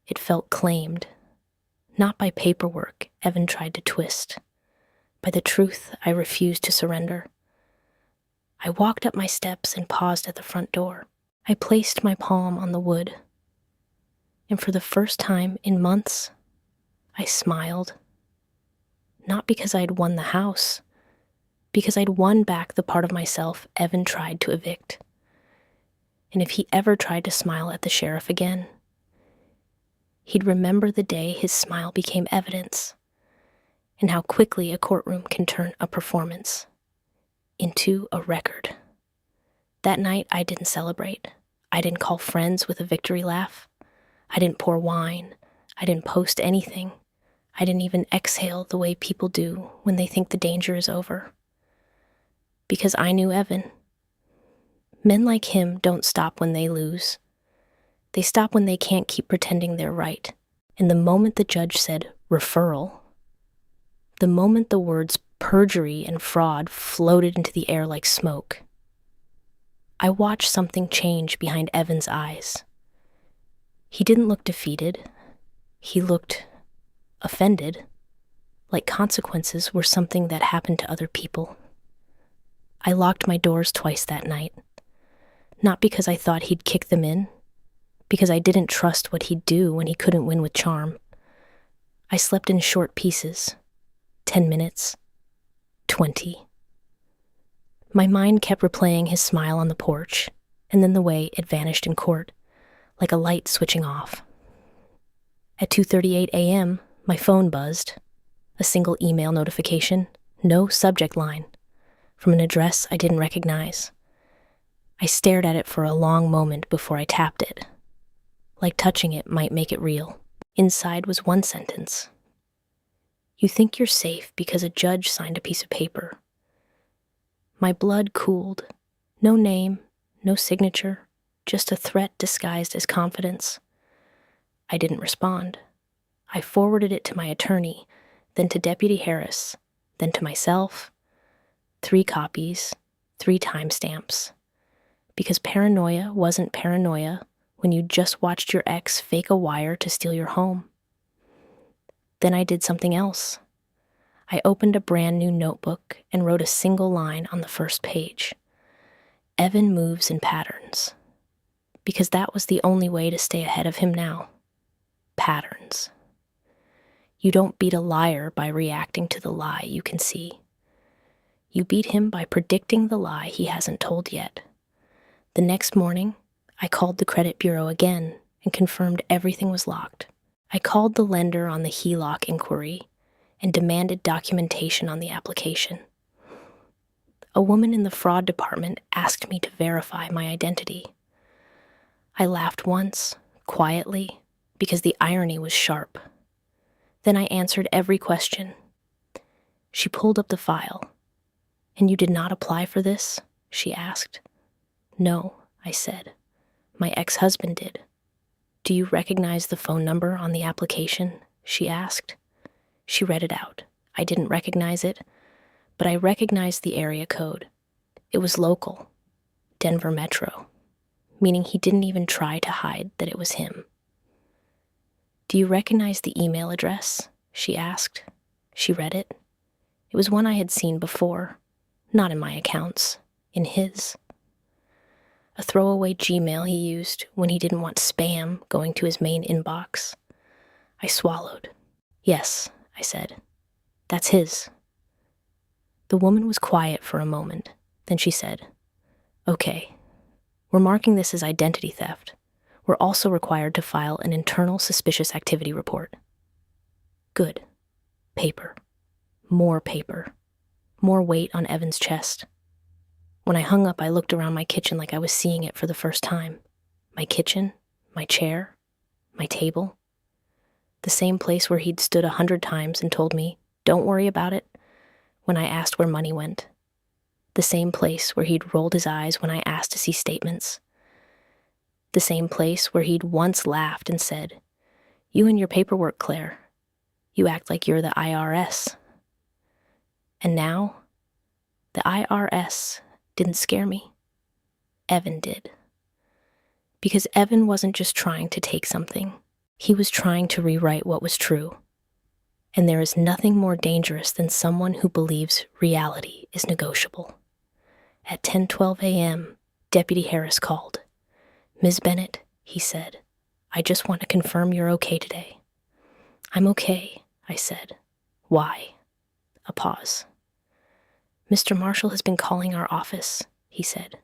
It felt claimed. Not by paperwork Evan tried to twist, by the truth I refused to surrender. I walked up my steps and paused at the front door. I placed my palm on the wood, and for the first time in months, I smiled. Not because I'd won the house, because I'd won back the part of myself Evan tried to evict. And if he ever tried to smile at the sheriff again, he'd remember the day his smile became evidence, and how quickly a courtroom can turn a performance into a record. That night, I didn't celebrate. I didn't call friends with a victory laugh. I didn't pour wine. I didn't post anything. I didn't even exhale the way people do when they think the danger is over. Because I knew Evan. Men like him don't stop when they lose. They stop when they can't keep pretending they're right. And the moment the judge said referral, the moment the words perjury and fraud floated into the air like smoke, I watched something change behind Evan's eyes. He didn't look defeated. He looked offended, like consequences were something that happened to other people. I locked my doors twice that night, not because I thought he'd kick them in, because I didn't trust what he'd do when he couldn't win with charm. I slept in short pieces, 10 minutes, 20. My mind kept replaying his smile on the porch, and then the way it vanished in court, like a light switching off. At 2:38 a.m., my phone buzzed. A single email notification, no subject line, from an address I didn't recognize. I stared at it for a long moment before I tapped it. Like touching it might make it real. Inside was one sentence. You think you're safe because a judge signed a piece of paper. My blood cooled. No name, no signature, just a threat disguised as confidence. I didn't respond. I forwarded it to my attorney, then to Deputy Harris, then to myself. 3 copies, 3 timestamps. Because paranoia wasn't paranoia when you just watched your ex fake a wire to steal your home. Then I did something else. I opened a brand new notebook and wrote a single line on the first page. Evan moves in patterns. Because that was the only way to stay ahead of him now. Patterns. You don't beat a liar by reacting to the lie you can see. You beat him by predicting the lie he hasn't told yet. The next morning, I called the credit bureau again and confirmed everything was locked. I called the lender on the HELOC inquiry and demanded documentation on the application. A woman in the fraud department asked me to verify my identity. I laughed once, quietly, because the irony was sharp. Then I answered every question. She pulled up the file. "And you did not apply for this?" she asked. "No," I said. "My ex-husband did." "Do you recognize the phone number on the application?" she asked. She read it out. I didn't recognize it, but I recognized the area code. It was local, Denver Metro, meaning he didn't even try to hide that it was him. Do you recognize the email address? She asked. She read it. It was one I had seen before, not in my accounts, in his. A throwaway Gmail he used when he didn't want spam going to his main inbox. I swallowed. Yes, I said. That's his. The woman was quiet for a moment. Then she said, Okay, we're marking this as identity theft. We're also required to file an internal suspicious activity report. Good. Paper. More paper. More weight on Evan's chest. When I hung up, I looked around my kitchen like I was seeing it for the first time. My kitchen, my chair, my table. The same place where he'd stood 100 times and told me, don't worry about it, when I asked where money went. The same place where he'd rolled his eyes when I asked to see statements. The same place where he'd once laughed and said, You and your paperwork, Claire. You act like you're the IRS. And now, the IRS didn't scare me. Evan did. Because Evan wasn't just trying to take something. He was trying to rewrite what was true. And there is nothing more dangerous than someone who believes reality is negotiable. At 10:12 a.m., Deputy Harris called. Ms. Bennett, he said, I just want to confirm you're okay today. I'm okay, I said. Why? A pause. Mr. Marshall has been calling our office, he said.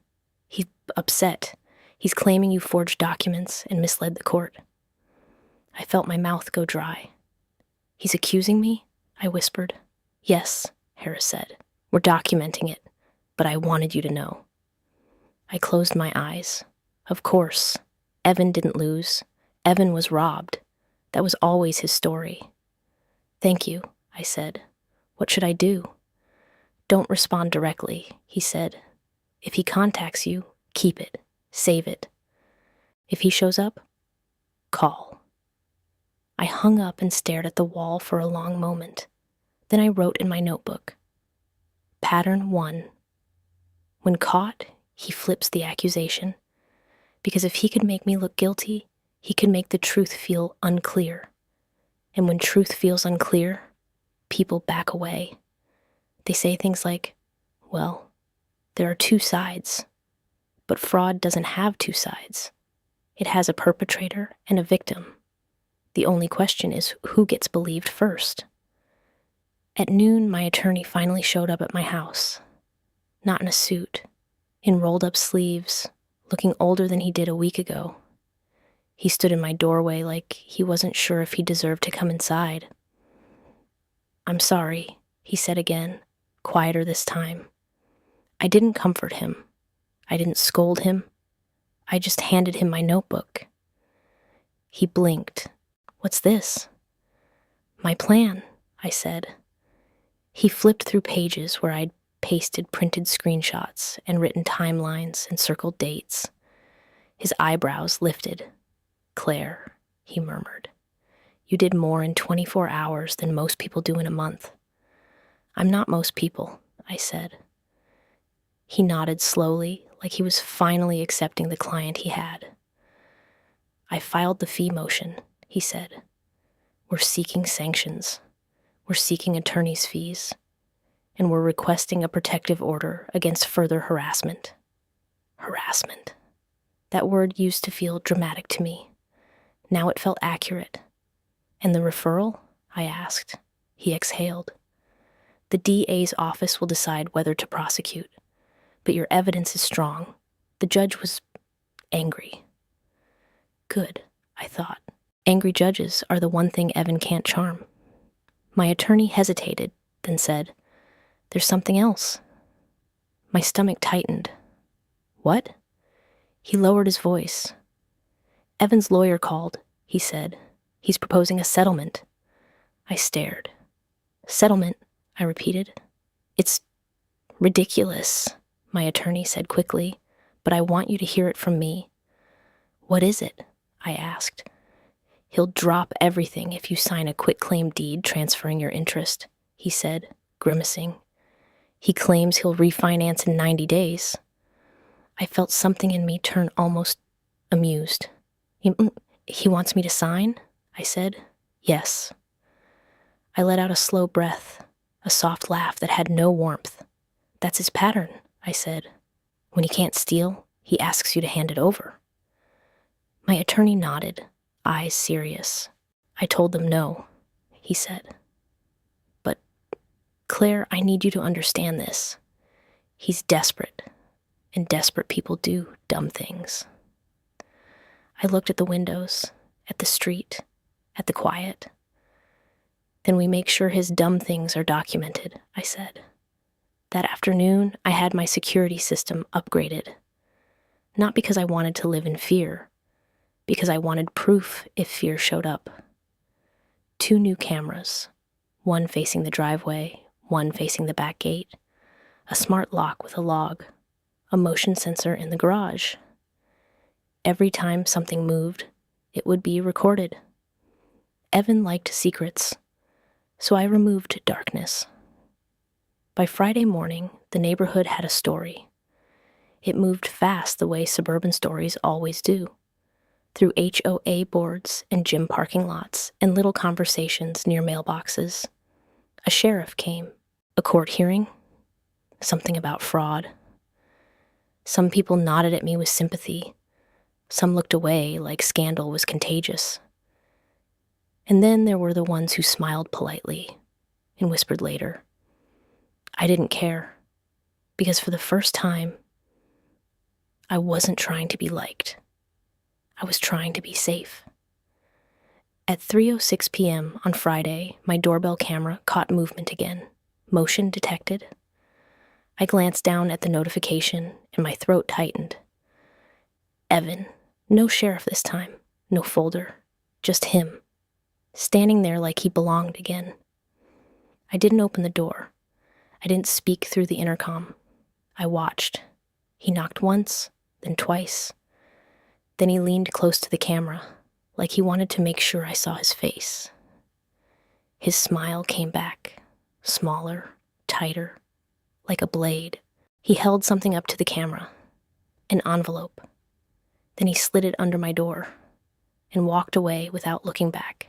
He's upset. He's claiming you forged documents and misled the court. I felt my mouth go dry. He's accusing me? I whispered. Yes, Harris said. We're documenting it, but I wanted you to know. I closed my eyes. Of course, Evan didn't lose. Evan was robbed. That was always his story. Thank you, I said. What should I do? Don't respond directly, he said. If he contacts you, keep it. Save it. If he shows up, call. I hung up and stared at the wall for a long moment. Then I wrote in my notebook. Pattern 1. When caught, he flips the accusation. Because if he could make me look guilty, he could make the truth feel unclear. And when truth feels unclear, people back away. They say things like, well, there are two sides. But fraud doesn't have two sides. It has a perpetrator and a victim. The only question is who gets believed first. At noon, my attorney finally showed up at my house. Not in a suit, in rolled-up sleeves, looking older than he did a week ago. He stood in my doorway like he wasn't sure if he deserved to come inside. I'm sorry, he said again, quieter this time. I didn't comfort him. I didn't scold him. I just handed him my notebook. He blinked. What's this? My plan, I said. He flipped through pages where I'd pasted printed screenshots and written timelines and circled dates. His eyebrows lifted. Claire, he murmured, you did more in 24 hours than most people do in a month. I'm not most people, I said. He nodded slowly, like he was finally accepting the client he had. I filed the fee motion, he said. We're seeking sanctions. We're seeking attorney's fees. And we're requesting a protective order against further harassment. Harassment. That word used to feel dramatic to me. Now it felt accurate. And the referral? I asked. He exhaled. The DA's office will decide whether to prosecute. But your evidence is strong. The judge was angry. Good, I thought. Angry judges are the one thing Evan can't charm. My attorney hesitated, then said, There's something else. My stomach tightened. What? He lowered his voice. Evan's lawyer called, he said. He's proposing a settlement. I stared. Settlement, I repeated. It's ridiculous, my attorney said quickly, but I want you to hear it from me. What is it? I asked. He'll drop everything if you sign a quitclaim deed transferring your interest, he said, grimacing. He claims he'll refinance in 90 days. I felt something in me turn almost amused. He wants me to sign? I said. Yes. I let out a slow breath, a soft laugh that had no warmth. That's his pattern, I said. When he can't steal, he asks you to hand it over. My attorney nodded, eyes serious. I told them no, he said. But, Claire, I need you to understand this. He's desperate, and desperate people do dumb things. I looked at the windows, at the street, at the quiet. Then we make sure his dumb things are documented, I said. That afternoon, I had my security system upgraded. Not because I wanted to live in fear, because I wanted proof if fear showed up. 2 new cameras, one facing the driveway, one facing the back gate, a smart lock with a log, a motion sensor in the garage. Every time something moved, it would be recorded. Evan liked secrets, so I removed darkness. By Friday morning, the neighborhood had a story. It moved fast the way suburban stories always do, through HOA boards and gym parking lots and little conversations near mailboxes. A sheriff came. A court hearing? Something about fraud. Some people nodded at me with sympathy. Some looked away like scandal was contagious. And then there were the ones who smiled politely and whispered later. I didn't care, because for the first time, I wasn't trying to be liked. I was trying to be safe. At 3:06 p.m. on Friday, my doorbell camera caught movement again. Motion detected. I glanced down at the notification, and my throat tightened. Evan. No sheriff this time. No folder. Just him. Standing there like he belonged again. I didn't open the door. I didn't speak through the intercom. I watched. He knocked once, then twice. Then he leaned close to the camera, like he wanted to make sure I saw his face. His smile came back, smaller, tighter, like a blade. He held something up to the camera, an envelope. Then he slid it under my door and walked away without looking back.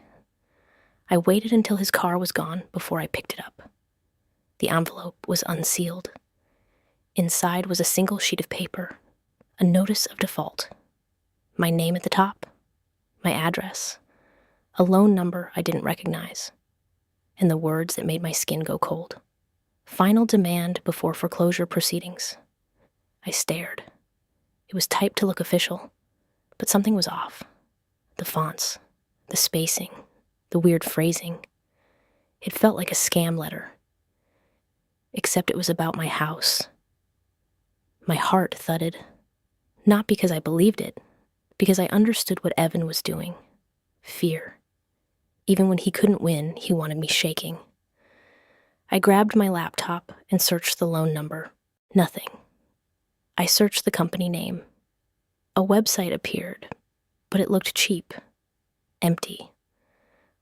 I waited until his car was gone before I picked it up. The envelope was unsealed. Inside was a single sheet of paper, a notice of default. My name at the top, my address, a loan number I didn't recognize, and the words that made my skin go cold. Final demand before foreclosure proceedings. I stared. It was typed to look official, but something was off. The fonts, the spacing, the weird phrasing. It felt like a scam letter. Except it was about my house. My heart thudded, not because I believed it, because I understood what Evan was doing. Fear. Even when he couldn't win, he wanted me shaking. I grabbed my laptop and searched the loan number. Nothing. I searched the company name. A website appeared, but it looked cheap, empty,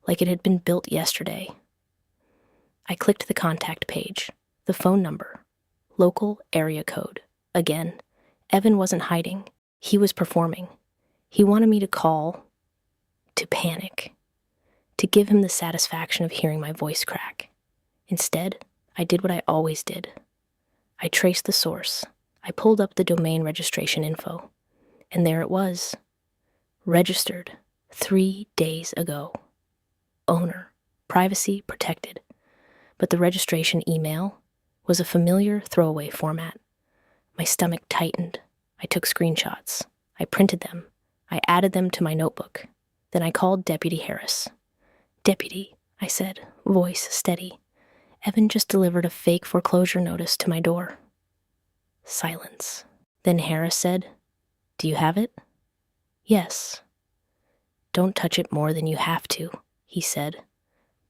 like it had been built yesterday. I clicked the contact page, the phone number, local area code. Again, Evan wasn't hiding. He was performing. He wanted me to call, to panic, to give him the satisfaction of hearing my voice crack. Instead, I did what I always did. I traced the source. I pulled up the domain registration info. And there it was. Registered 3 days ago. Owner, privacy protected. But the registration email was a familiar throwaway format. My stomach tightened. I took screenshots. I printed them. I added them to my notebook. Then I called Deputy Harris. Deputy, I said, voice steady. Evan just delivered a fake foreclosure notice to my door. Silence. Then Harris said, Do you have it? Yes. Don't touch it more than you have to, he said.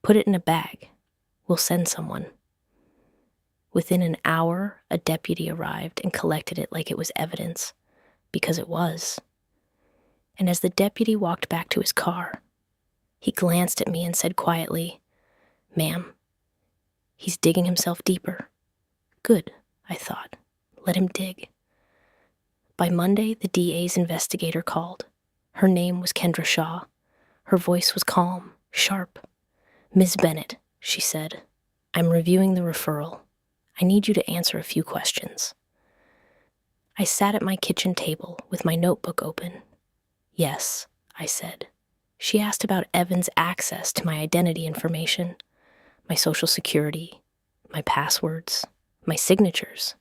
Put it in a bag. We'll send someone. Within an hour, a deputy arrived and collected it like it was evidence, because it was. And as the deputy walked back to his car, he glanced at me and said quietly, Ma'am, he's digging himself deeper. Good, I thought. Let him dig. By Monday, the DA's investigator called. Her name was Kendra Shaw. Her voice was calm, sharp. "Ms. Bennett," she said, "I'm reviewing the referral. I need you to answer a few questions." I sat at my kitchen table with my notebook open. "Yes," I said. She asked about Evan's access to my identity information, my social security, my passwords, my signatures.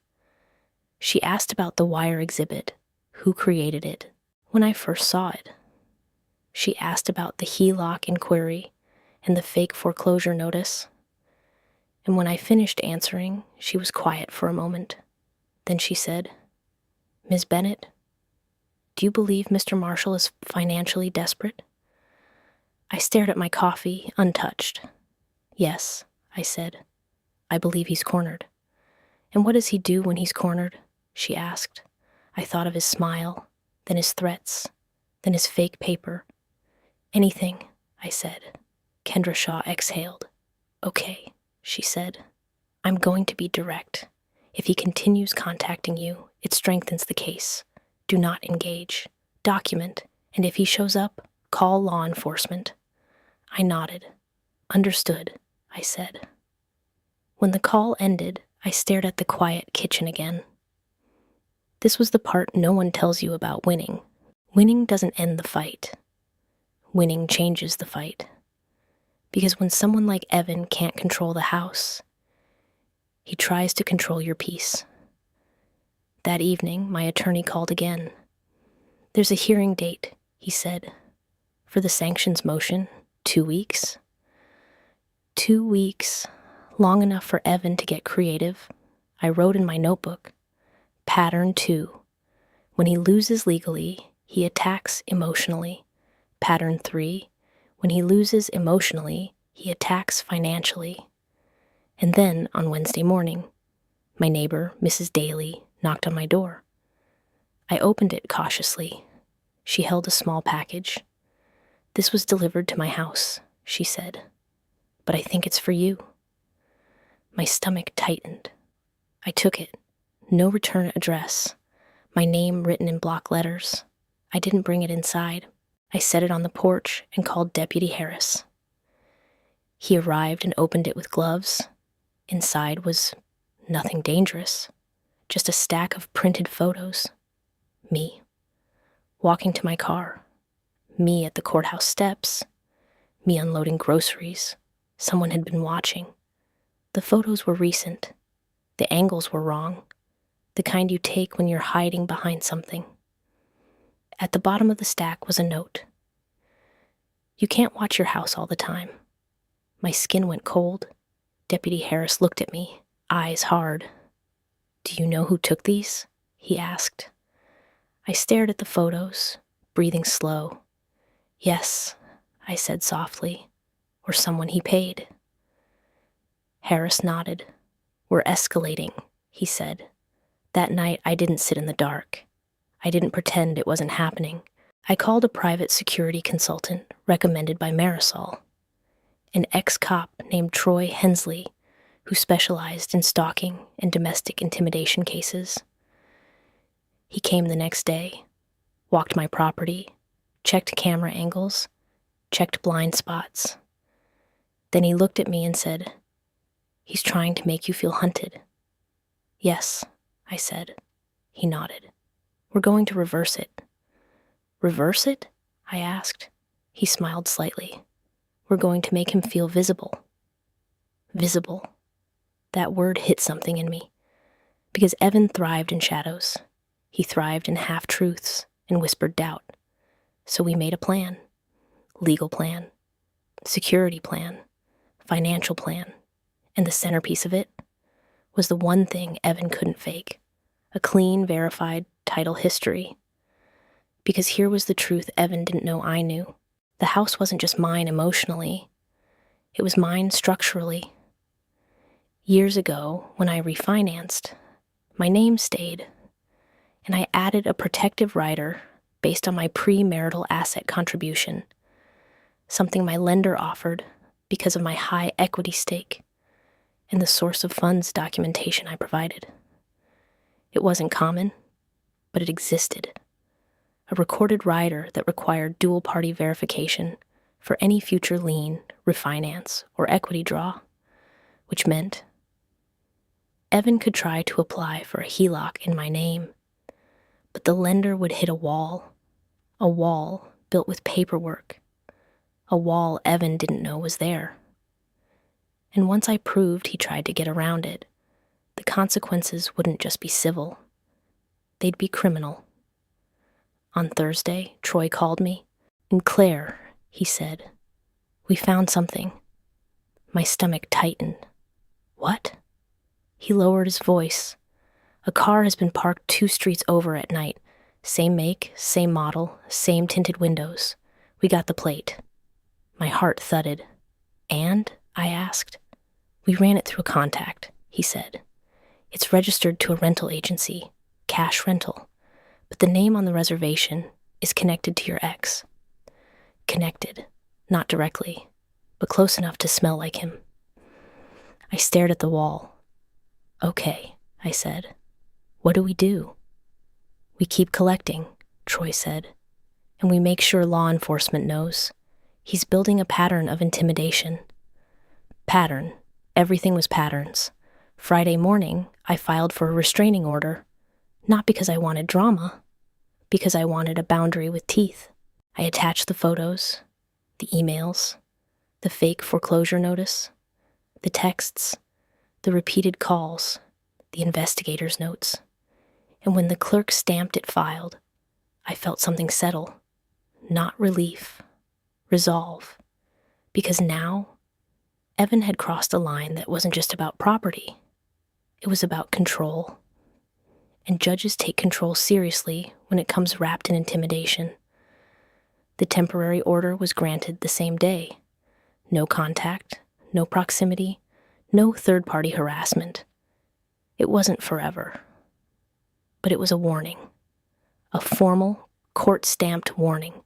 She asked about the wire exhibit, who created it, when I first saw it. She asked about the HELOC inquiry and the fake foreclosure notice. And when I finished answering, she was quiet for a moment. Then she said, "Ms. Bennett, do you believe Mr. Marshall is financially desperate?" I stared at my coffee, untouched. "Yes," I said. "I believe he's cornered." "And what does he do when he's cornered?" she asked. I thought of his smile, then his threats, then his fake paper. "Anything," I said. Kendra Shaw exhaled. "Okay," she said. "I'm going to be direct. If he continues contacting you, it strengthens the case. Do not engage. Document, and if he shows up, call law enforcement." I nodded. "Understood," I said. When the call ended, I stared at the quiet kitchen again. This was the part no one tells you about winning. Winning doesn't end the fight. Winning changes the fight. Because when someone like Evan can't control the house, he tries to control your peace. That evening, my attorney called again. "There's a hearing date," he said. "For the sanctions motion, 2 weeks." 2 weeks, long enough for Evan to get creative. I wrote in my notebook, "Pattern 2. When he loses legally, he attacks emotionally. Pattern 3. When he loses emotionally, he attacks financially." And then, on Wednesday morning, my neighbor, Mrs. Daly, knocked on my door. I opened it cautiously. She held a small package. "This was delivered to my house," she said. "But I think it's for you." My stomach tightened. I took it. No return address. My name written in block letters. I didn't bring it inside. I set it on the porch and called Deputy Harris. He arrived and opened it with gloves. Inside was nothing dangerous, just a stack of printed photos. Me. Walking to my car. Me at the courthouse steps. Me unloading groceries. Someone had been watching. The photos were recent. The angles were wrong. The kind you take when you're hiding behind something. At the bottom of the stack was a note. "You can't watch your house all the time." My skin went cold. Deputy Harris looked at me, eyes hard. "Do you know who took these?" he asked. I stared at the photos, breathing slow. "Yes," I said softly, "or someone he paid." Harris nodded. "We're escalating," he said. That night, I didn't sit in the dark. I didn't pretend it wasn't happening. I called a private security consultant recommended by Marisol, an ex-cop named Troy Hensley, who specialized in stalking and domestic intimidation cases. He came the next day, walked my property, checked camera angles, checked blind spots. Then he looked at me and said, "He's trying to make you feel hunted." "Yes," I said. He nodded. "We're going to reverse it." "Reverse it?" I asked. He smiled slightly. "We're going to make him feel visible." Visible. That word hit something in me. Because Evan thrived in shadows. He thrived in half-truths and whispered doubt. So we made a plan. Legal plan. Security plan. Financial plan. And the centerpiece of it was the one thing Evan couldn't fake. A clean, verified title history. Because here was the truth Evan didn't know I knew. The house wasn't just mine emotionally. It was mine structurally. Years ago, when I refinanced, my name stayed, and I added a protective rider based on my premarital asset contribution, something my lender offered because of my high equity stake and the source of funds documentation I provided. It wasn't common, but it existed. A recorded rider that required dual-party verification for any future lien, refinance, or equity draw, which meant Evan could try to apply for a HELOC in my name, but the lender would hit a wall built with paperwork, a wall Evan didn't know was there. And once I proved he tried to get around it, the consequences wouldn't just be civil, they'd be criminal. On Thursday, Troy called me, and Claire, he said, "We found something." My stomach tightened. What? He lowered his voice. A car has been parked 2 streets over at night. Same make, same model, same tinted windows. We got the plate. My heart thudded. And? I asked. We ran it through a contact, he said. It's registered to a rental agency, cash rental, but the name on the reservation is connected to your ex. Connected, not directly, but close enough to smell like him. I stared at the wall. Okay, I said. What do we do? We keep collecting, Troy said, and we make sure law enforcement knows. He's building a pattern of intimidation. Pattern. Everything was patterns. Friday morning, I filed for a restraining order, not because I wanted drama, because I wanted a boundary with teeth. I attached the photos, the emails, the fake foreclosure notice, the texts, the repeated calls, the investigator's notes. And when the clerk stamped it filed, I felt something settle. Not relief, resolve. Because now, Evan had crossed a line that wasn't just about property. It was about control. And judges take control seriously when it comes wrapped in intimidation. The temporary order was granted the same day. No contact, no proximity, no third-party harassment. It wasn't forever. But it was a warning. A formal, court-stamped warning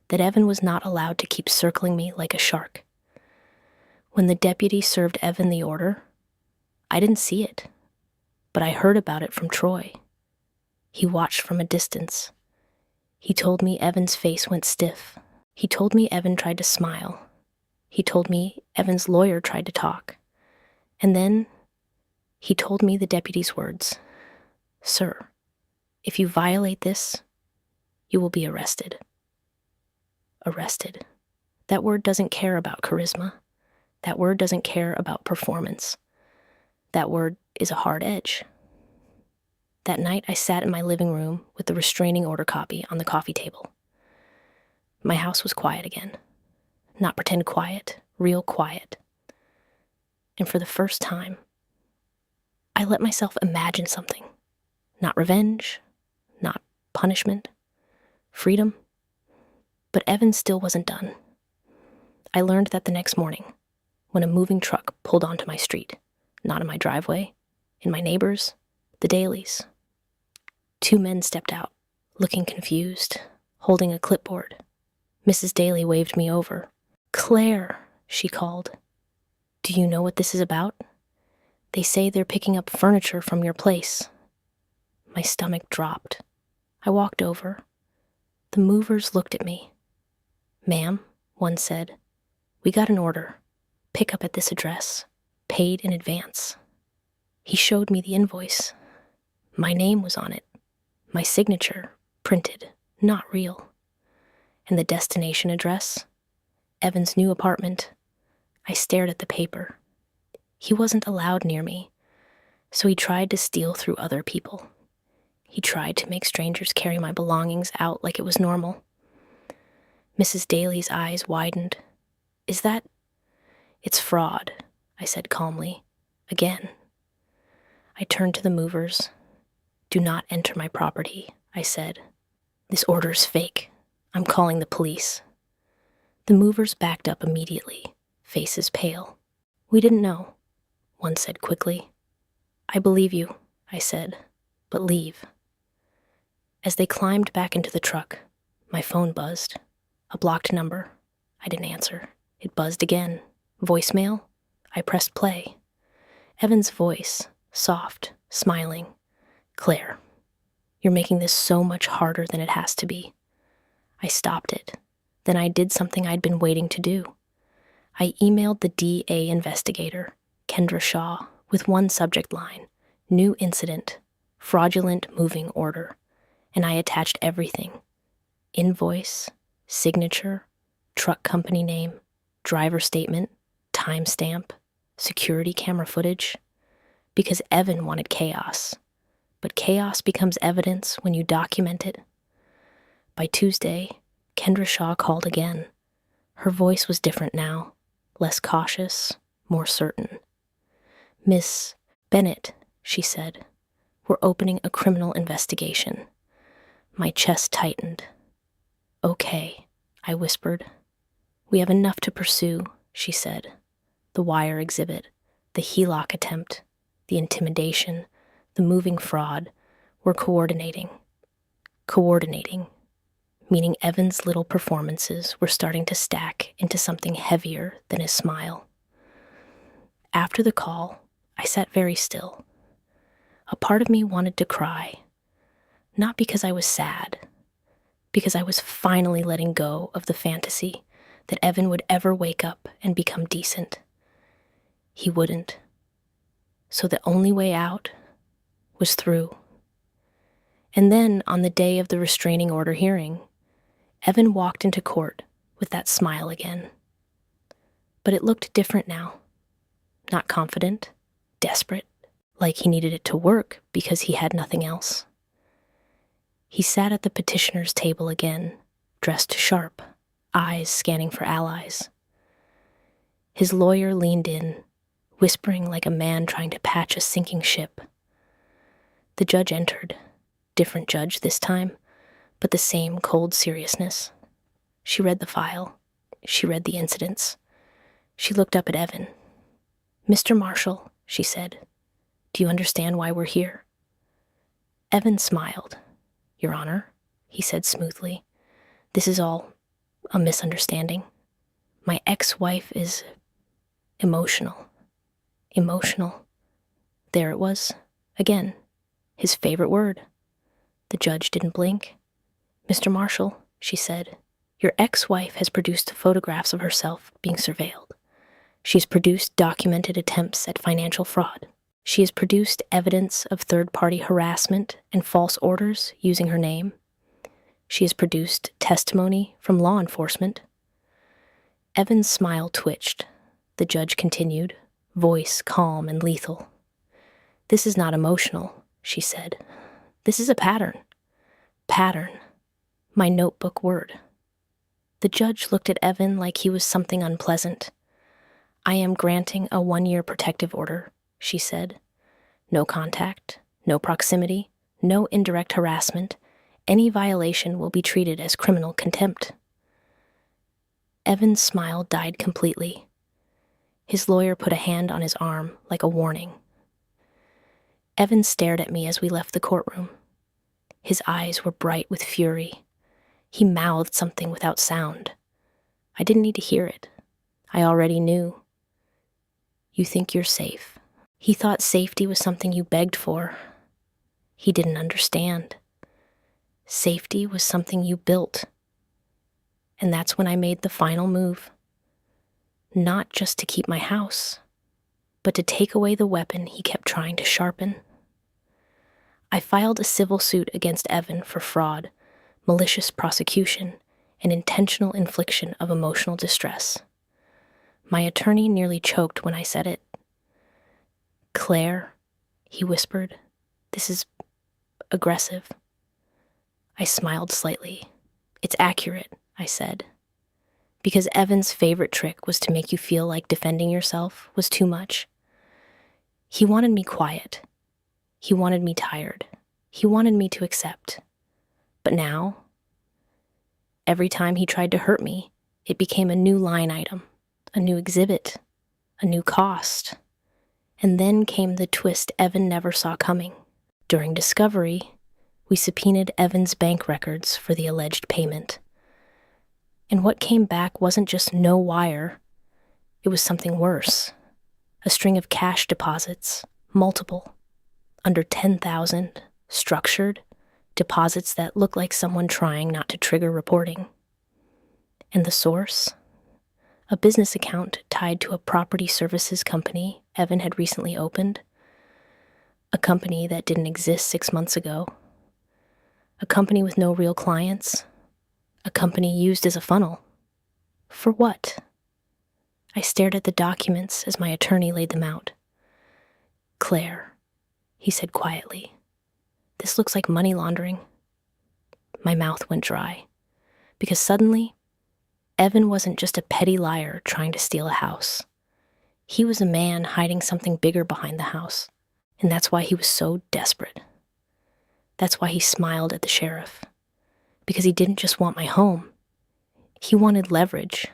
that Evan was not allowed to keep circling me like a shark. When the deputy served Evan the order, I didn't see it, but I heard about it from Troy. He watched from a distance. He told me Evan's face went stiff. He told me Evan tried to smile. He told me Evan's lawyer tried to talk. And then he told me the deputy's words. Sir, if you violate this, you will be arrested. Arrested. That word doesn't care about charisma. That word doesn't care about performance. That word is a hard edge. That night, I sat in my living room with the restraining order copy on the coffee table. My house was quiet again. Not pretend quiet, real quiet. And for the first time, I let myself imagine something. Not revenge, not punishment, freedom. But Evan still wasn't done. I learned that the next morning, when a moving truck pulled onto my street, not in my driveway, in my neighbors, the Dailies. 2 men stepped out, looking confused, holding a clipboard. Mrs. Daly waved me over. Claire, she called. Do you know what this is about? They say they're picking up furniture from your place. My stomach dropped. I walked over. The movers looked at me. Ma'am, one said, we got an order. Pick up at this address. Paid in advance. He showed me the invoice. My name was on it. My signature, printed, not real. And the destination address? Evan's new apartment. I stared at the paper. He wasn't allowed near me, so he tried to steal through other people. He tried to make strangers carry my belongings out like it was normal. Mrs. Daly's eyes widened. Is that... It's fraud, I said calmly. Again. I turned to the movers. Do not enter my property, I said. This order's fake. I'm calling the police. The movers backed up immediately, faces pale. We didn't know, one said quickly. I believe you, I said, but leave. As they climbed back into the truck, my phone buzzed. A blocked number. I didn't answer. It buzzed again. Voicemail? I pressed play. Evan's voice, soft, smiling. Claire, you're making this so much harder than it has to be. I stopped it. Then I did something I'd been waiting to do. I emailed the DA investigator, Kendra Shaw, with one subject line: new incident, fraudulent moving order, and I attached everything: invoice, signature, truck company name, driver statement, timestamp, security camera footage, because Evan wanted chaos. But chaos becomes evidence when you document it. By Tuesday, Kendra Shaw called again. Her voice was different now, less cautious, more certain. "Miss Bennett," she said, "we're opening a criminal investigation." My chest tightened. "Okay," I whispered. "We have enough to pursue," she said. "The wire exhibit, the HELOC attempt, the intimidation, the moving fraud. We're coordinating. Coordinating, meaning Evan's little performances were starting to stack into something heavier than his smile. After the call, I sat very still. A part of me wanted to cry, not because I was sad, because I was finally letting go of the fantasy that Evan would ever wake up and become decent. He wouldn't. So the only way out was through. And then, on the day of the restraining order hearing, Evan walked into court with that smile again. But it looked different now. Not confident, desperate, like he needed it to work because he had nothing else. He sat at the petitioner's table again, dressed sharp, eyes scanning for allies. His lawyer leaned in, whispering like a man trying to patch a sinking ship. The judge entered. Different judge this time, but the same cold seriousness. She read the file. She read the incidents. She looked up at Evan. "Mr. Marshall," she said, "do you understand why we're here?" Evan smiled. "Your Honor," he said smoothly, "this is all a misunderstanding. My ex-wife is emotional. Emotional." There it was, again, his favorite word. The judge didn't blink. "Mr. Marshall," she said, "your ex-wife has produced photographs of herself being surveilled. She's produced documented attempts at financial fraud. She has produced evidence of third-party harassment and false orders using her name. She has produced testimony from law enforcement." Evan's smile twitched. The judge continued, voice calm and lethal. "This is not emotional," she said. "This is a pattern. Pattern. My notebook word." The judge looked at Evan like he was something unpleasant. "I am granting a 1-year protective order," she said. "No contact, no proximity, no indirect harassment. Any violation will be treated as criminal contempt." Evan's smile died completely. His lawyer put a hand on his arm like a warning. Evan stared at me as we left the courtroom. His eyes were bright with fury. He mouthed something without sound. I didn't need to hear it. I already knew. "You think you're safe." He thought safety was something you begged for. He didn't understand. Safety was something you built. And that's when I made the final move. Not just to keep my house, but to take away the weapon he kept trying to sharpen. I filed a civil suit against Evan for fraud, malicious prosecution, and intentional infliction of emotional distress. My attorney nearly choked when I said it. "Claire," he whispered, "this is aggressive." I smiled slightly. "It's accurate," I said. Because Evan's favorite trick was to make you feel like defending yourself was too much. He wanted me quiet. He wanted me tired. He wanted me to accept. But now, every time he tried to hurt me, it became a new line item, a new exhibit, a new cost. And then came the twist Evan never saw coming. During discovery, we subpoenaed Evan's bank records for the alleged payment. And what came back wasn't just no wire. It was something worse. A string of cash deposits, multiple, under 10,000, structured, deposits that looked like someone trying not to trigger reporting. And the source? A business account tied to a property services company Evan had recently opened. A company that didn't exist 6 months ago. A company with no real clients. A company used as a funnel. For what? I stared at the documents as my attorney laid them out. "Claire," he said quietly, "this looks like money laundering." My mouth went dry, because suddenly, Evan wasn't just a petty liar trying to steal a house. He was a man hiding something bigger behind the house, and that's why he was so desperate. That's why he smiled at the sheriff, because he didn't just want my home. He wanted leverage.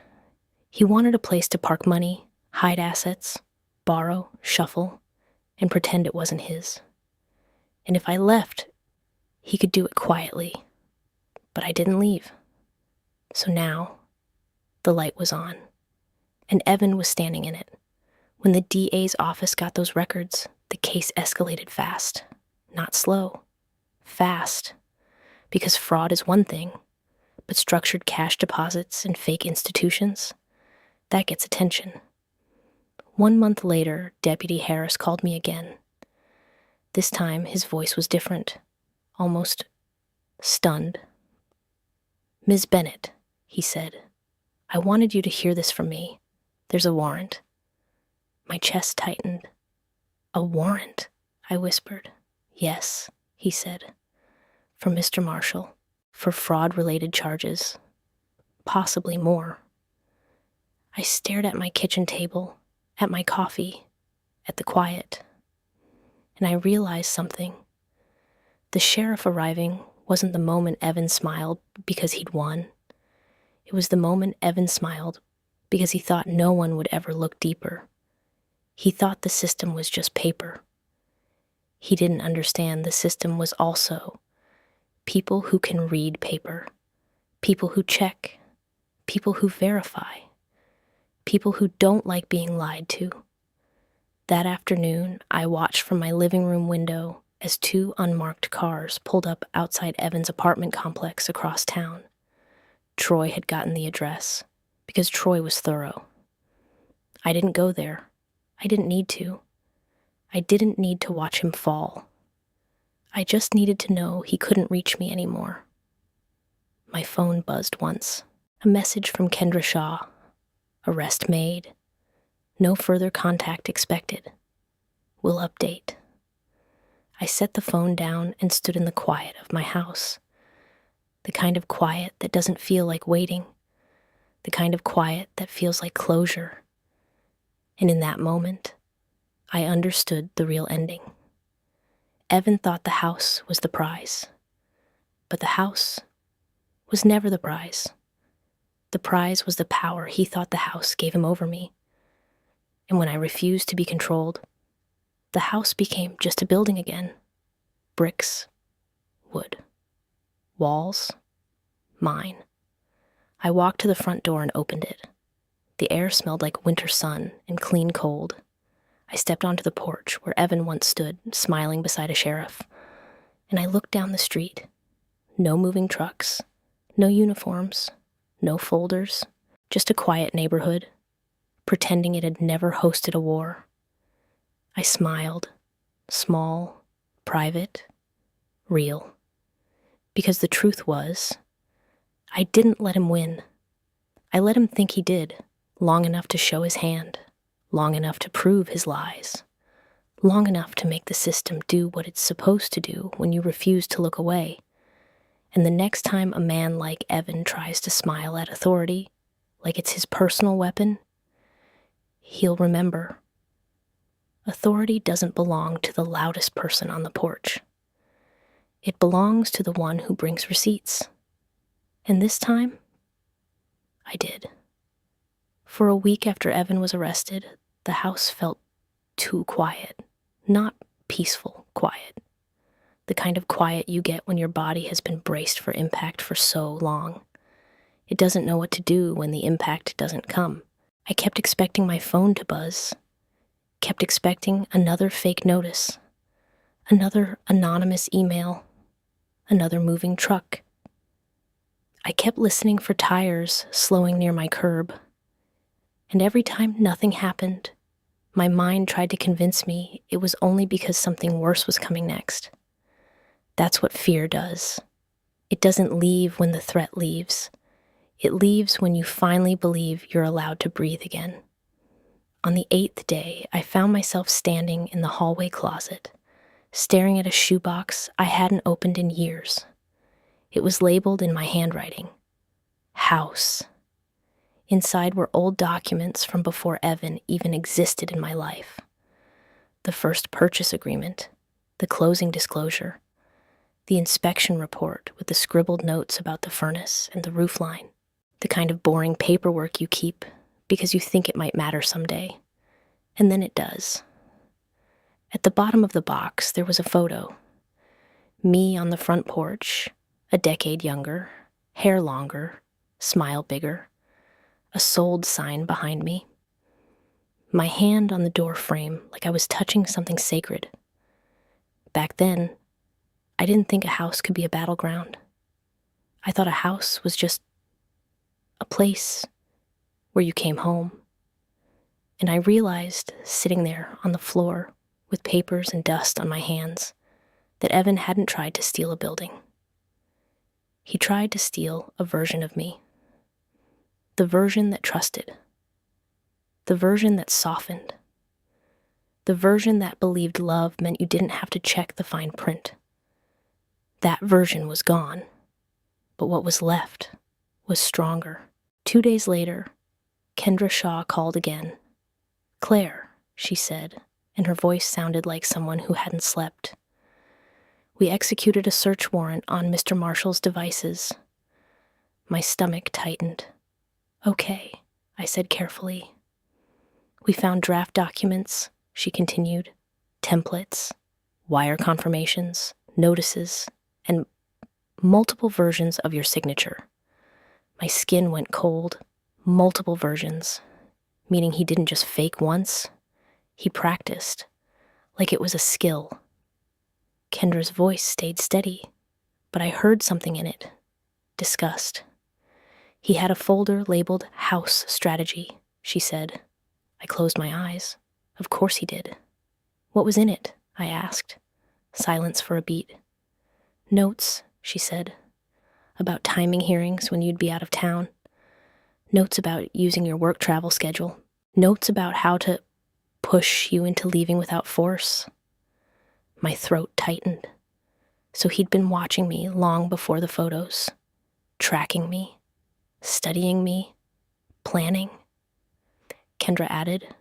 He wanted a place to park money, hide assets, borrow, shuffle, and pretend it wasn't his. And if I left, he could do it quietly. But I didn't leave. So now, the light was on, and Evan was standing in it. When the DA's office got those records, the case escalated fast. Not slow. Fast. Because fraud is one thing, but structured cash deposits and fake institutions, that gets attention. 1 month later, Deputy Harris called me again. This time, his voice was different, almost stunned. "Ms. Bennett," he said, "I wanted you to hear this from me. There's a warrant." My chest tightened. "A warrant?" I whispered. "Yes," he said, "for Mr. Marshall, for fraud-related charges, possibly more." I stared at my kitchen table, at my coffee, at the quiet, and I realized something. The sheriff arriving wasn't the moment Evan smiled because he'd won. It was the moment Evan smiled because he thought no one would ever look deeper. He thought the system was just paper. He didn't understand the system was also people who can read paper, people who check, people who verify, people who don't like being lied to. That afternoon, I watched from my living room window as 2 unmarked cars pulled up outside Evan's apartment complex across town. Troy had gotten the address, because Troy was thorough. I didn't go there. I didn't need to. I didn't need to watch him fall. I just needed to know he couldn't reach me anymore. My phone buzzed once. A message from Kendra Shaw. Arrest made. No further contact expected. Will update. I set the phone down and stood in the quiet of my house. The kind of quiet that doesn't feel like waiting. The kind of quiet that feels like closure. And in that moment, I understood the real ending. Evan thought the house was the prize. But the house was never the prize. The prize was the power he thought the house gave him over me. And when I refused to be controlled, the house became just a building again. Bricks, wood, walls, mine. I walked to the front door and opened it. The air smelled like winter sun and clean cold. I stepped onto the porch where Evan once stood, smiling beside a sheriff. And I looked down the street. No moving trucks, no uniforms, no folders, just a quiet neighborhood, pretending it had never hosted a war. I smiled, small, private, real. Because the truth was, I didn't let him win. I let him think he did, long enough to show his hand, long enough to prove his lies, long enough to make the system do what it's supposed to do when you refuse to look away. And the next time a man like Evan tries to smile at authority, like it's his personal weapon, he'll remember. Authority doesn't belong to the loudest person on the porch. It belongs to the one who brings receipts. And this time, I did. For a week after Evan was arrested, the house felt too quiet, not peaceful quiet. The kind of quiet you get when your body has been braced for impact for so long. It doesn't know what to do when the impact doesn't come. I kept expecting my phone to buzz, kept expecting another fake notice, another anonymous email, another moving truck. I kept listening for tires slowing near my curb, and every time nothing happened, my mind tried to convince me it was only because something worse was coming next. That's what fear does. It doesn't leave when the threat leaves. It leaves when you finally believe you're allowed to breathe again. On the 8th day, I found myself standing in the hallway closet, staring at a shoebox I hadn't opened in years. It was labeled in my handwriting, House. Inside were old documents from before Evan even existed in my life. The first purchase agreement, the closing disclosure, the inspection report with the scribbled notes about the furnace and the roof line, the kind of boring paperwork you keep because you think it might matter someday. And then it does. At the bottom of the box, there was a photo. Me on the front porch, a decade younger, hair longer, smile bigger, a sold sign behind me. My hand on the door frame like I was touching something sacred. Back then, I didn't think a house could be a battleground. I thought a house was just a place where you came home. And I realized, sitting there on the floor with papers and dust on my hands, that Evan hadn't tried to steal a building. He tried to steal a version of me. The version that trusted. The version that softened. The version that believed love meant you didn't have to check the fine print. That version was gone, but what was left was stronger. 2 days later, Kendra Shaw called again. "Claire," she said, and her voice sounded like someone who hadn't slept. "We executed a search warrant on Mr. Marshall's devices." My stomach tightened. "Okay," I said carefully. "We found draft documents," she continued, "templates, wire confirmations, notices, and multiple versions of your signature." My skin went cold. Multiple versions. Meaning he didn't just fake once, he practiced, like it was a skill. Kendra's voice stayed steady, but I heard something in it. Disgust. "He had a folder labeled House Strategy," she said. I closed my eyes. Of course he did. "What was in it?" I asked. Silence for a beat. "Notes," she said, "about timing hearings when you'd be out of town. Notes about using your work travel schedule. Notes about how to push you into leaving without force." My throat tightened. So he'd been watching me long before the photos. Tracking me. Studying me. Planning. Kendra added,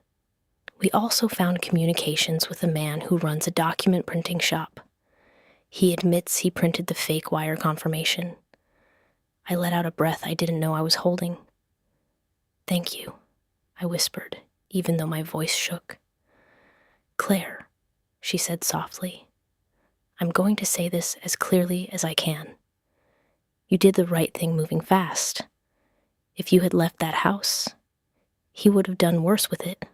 "We also found communications with a man who runs a document printing shop. He admits he printed the fake wire confirmation." I let out a breath I didn't know I was holding. "Thank you," I whispered, even though my voice shook. "Claire," she said softly, "I'm going to say this as clearly as I can. You did the right thing moving fast. If you had left that house, he would have done worse with it.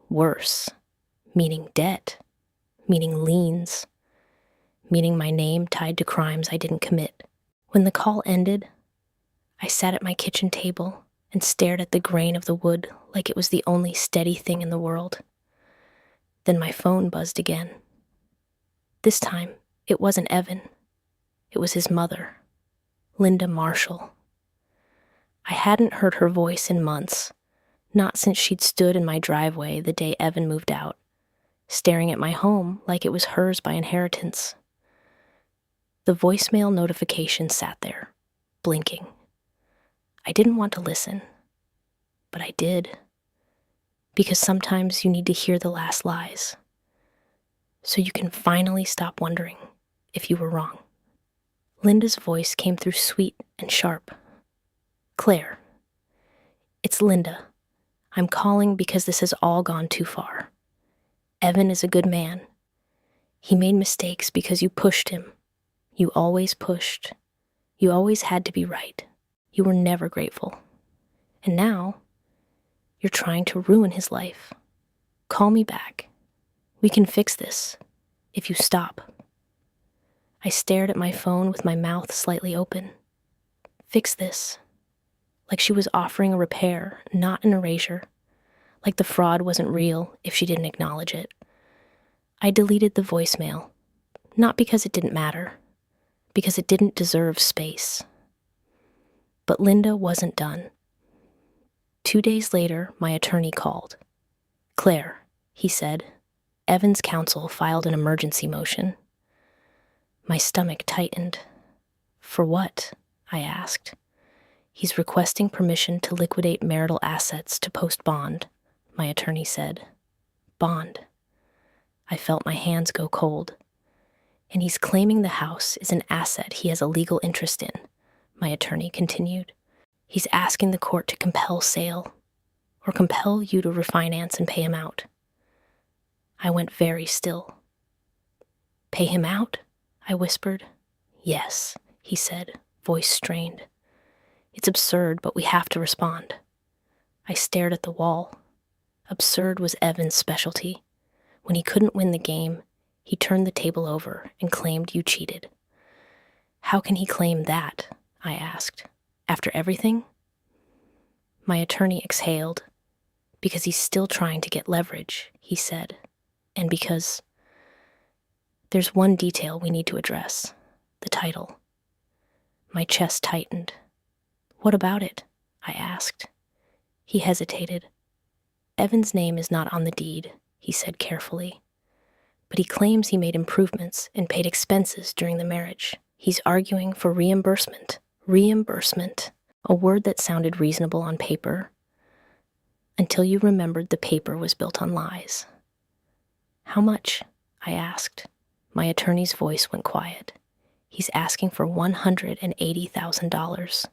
Worse, meaning debt, meaning liens, meaning my name tied to crimes I didn't commit." When the call ended, I sat at my kitchen table and stared at the grain of the wood like it was the only steady thing in the world. Then my phone buzzed again. This time, it wasn't Evan. It was his mother, Linda Marshall. I hadn't heard her voice in months, not since she'd stood in my driveway the day Evan moved out, staring at my home like it was hers by inheritance. The voicemail notification sat there, blinking. I didn't want to listen, but I did, because sometimes you need to hear the last lies, so you can finally stop wondering if you were wrong. Linda's voice came through sweet and sharp. "Claire, it's Linda. I'm calling because this has all gone too far. Evan is a good man. He made mistakes because you pushed him. You always pushed. You always had to be right. You were never grateful. And now, you're trying to ruin his life. Call me back. We can fix this, if you stop." I stared at my phone with my mouth slightly open. Fix this. Like she was offering a repair, not an erasure. Like the fraud wasn't real if she didn't acknowledge it. I deleted the voicemail, not because it didn't matter, because it didn't deserve space. But Linda wasn't done. 2 days later, my attorney called. "Claire," he said, "Evan's counsel filed an emergency motion." My stomach tightened. "For what?" I asked. "He's requesting permission to liquidate marital assets to post bond," my attorney said. Bond. I felt my hands go cold. "And he's claiming the house is an asset he has a legal interest in," my attorney continued. "He's asking the court to compel sale, or compel you to refinance and pay him out." I went very still. "Pay him out?" I whispered. "Yes," he said, voice strained. "It's absurd, but we have to respond." I stared at the wall. Absurd was Evan's specialty. When he couldn't win the game, he turned the table over and claimed you cheated. "How can he claim that?" I asked. "After everything?" My attorney exhaled. "Because he's still trying to get leverage," he said. "And because there's one detail we need to address, the title." My chest tightened. "What about it?" I asked. He hesitated. "Evan's name is not on the deed," he said carefully. "But he claims he made improvements and paid expenses during the marriage. He's arguing for reimbursement. Reimbursement, a word that sounded reasonable on paper, until you remembered the paper was built on lies." "How much?" I asked. My attorney's voice went quiet. "He's asking for $180,000.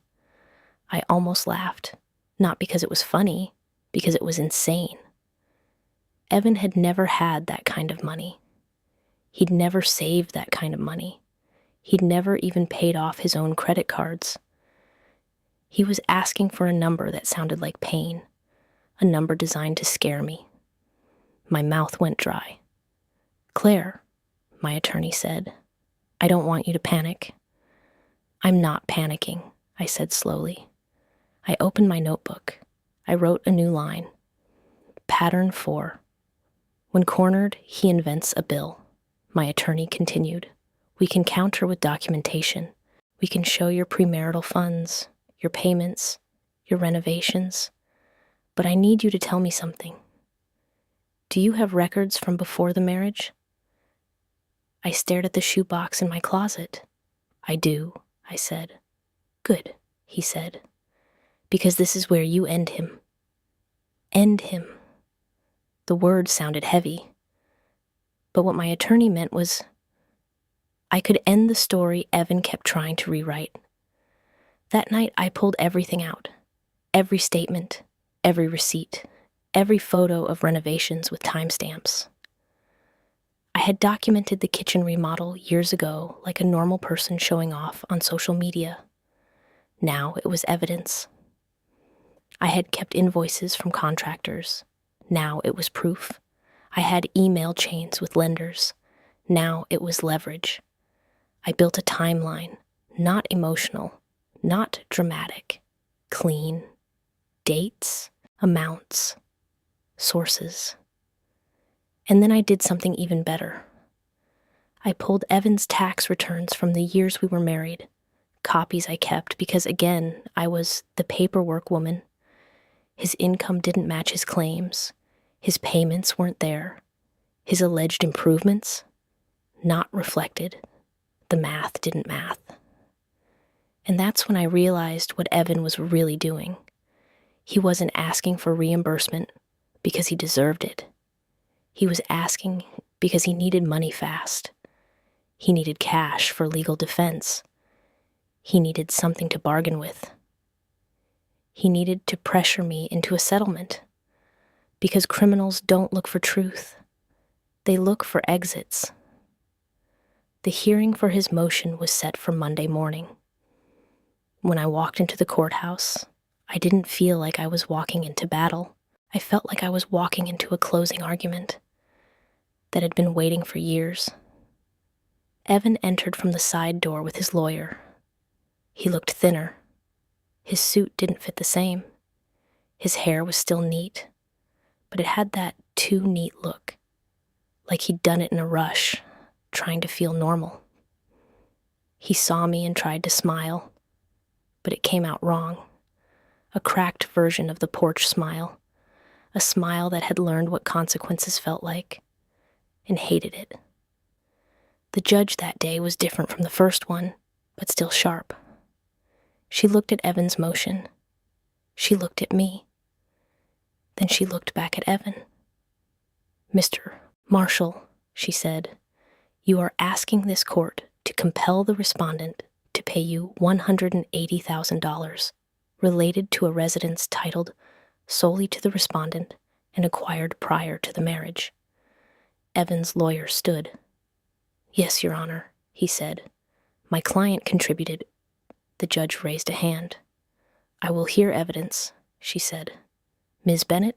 I almost laughed, not because it was funny, because it was insane. Evan had never had that kind of money. He'd never saved that kind of money. He'd never even paid off his own credit cards. He was asking for a number that sounded like pain, a number designed to scare me. My mouth went dry. "Claire," my attorney said, "I don't want you to panic." "I'm not panicking," I said slowly. I opened my notebook. I wrote a new line. Pattern 4. When cornered, he invents a bill. My attorney continued. "We can counter with documentation. We can show your premarital funds, your payments, your renovations. But I need you to tell me something. Do you have records from before the marriage?" I stared at the shoebox in my closet. "I do," I said. "Good," he said. "Because this is where you end him." End him. The word sounded heavy. But what my attorney meant was I could end the story Evan kept trying to rewrite. That night I pulled everything out. Every statement, every receipt, every photo of renovations with timestamps. I had documented the kitchen remodel years ago like a normal person showing off on social media. Now it was evidence. I had kept invoices from contractors. Now it was proof. I had email chains with lenders. Now it was leverage. I built a timeline, not emotional, not dramatic, clean. Dates, amounts, sources. And then I did something even better. I pulled Evan's tax returns from the years we were married, copies I kept because, again, I was the paperwork woman. His income didn't match his claims. His payments weren't there. His alleged improvements, not reflected. The math didn't math. And that's when I realized what Evan was really doing. He wasn't asking for reimbursement because he deserved it. He was asking because he needed money fast. He needed cash for legal defense. He needed something to bargain with. He needed to pressure me into a settlement. Because criminals don't look for truth. They look for exits. The hearing for his motion was set for Monday morning. When I walked into the courthouse, I didn't feel like I was walking into battle. I felt like I was walking into a closing argument that had been waiting for years. Evan entered from the side door with his lawyer. He looked thinner, His suit didn't fit the same. His hair was still neat, but it had that too neat look, like he'd done it in a rush, trying to feel normal. He saw me and tried to smile, but it came out wrong. A cracked version of the porch smile, a smile that had learned what consequences felt like, and hated it. The judge that day was different from the first one, but still sharp. She looked at Evan's motion. She looked at me. Then she looked back at Evan. "Mr. Marshall," she said, "you are asking this court to compel the respondent to pay you $180,000 related to a residence titled solely to the respondent and acquired prior to the marriage." Evan's lawyer stood. "Yes, Your Honor," he said. "My client contributed." The judge raised a hand. "I will hear evidence," she said. "Ms. Bennett?"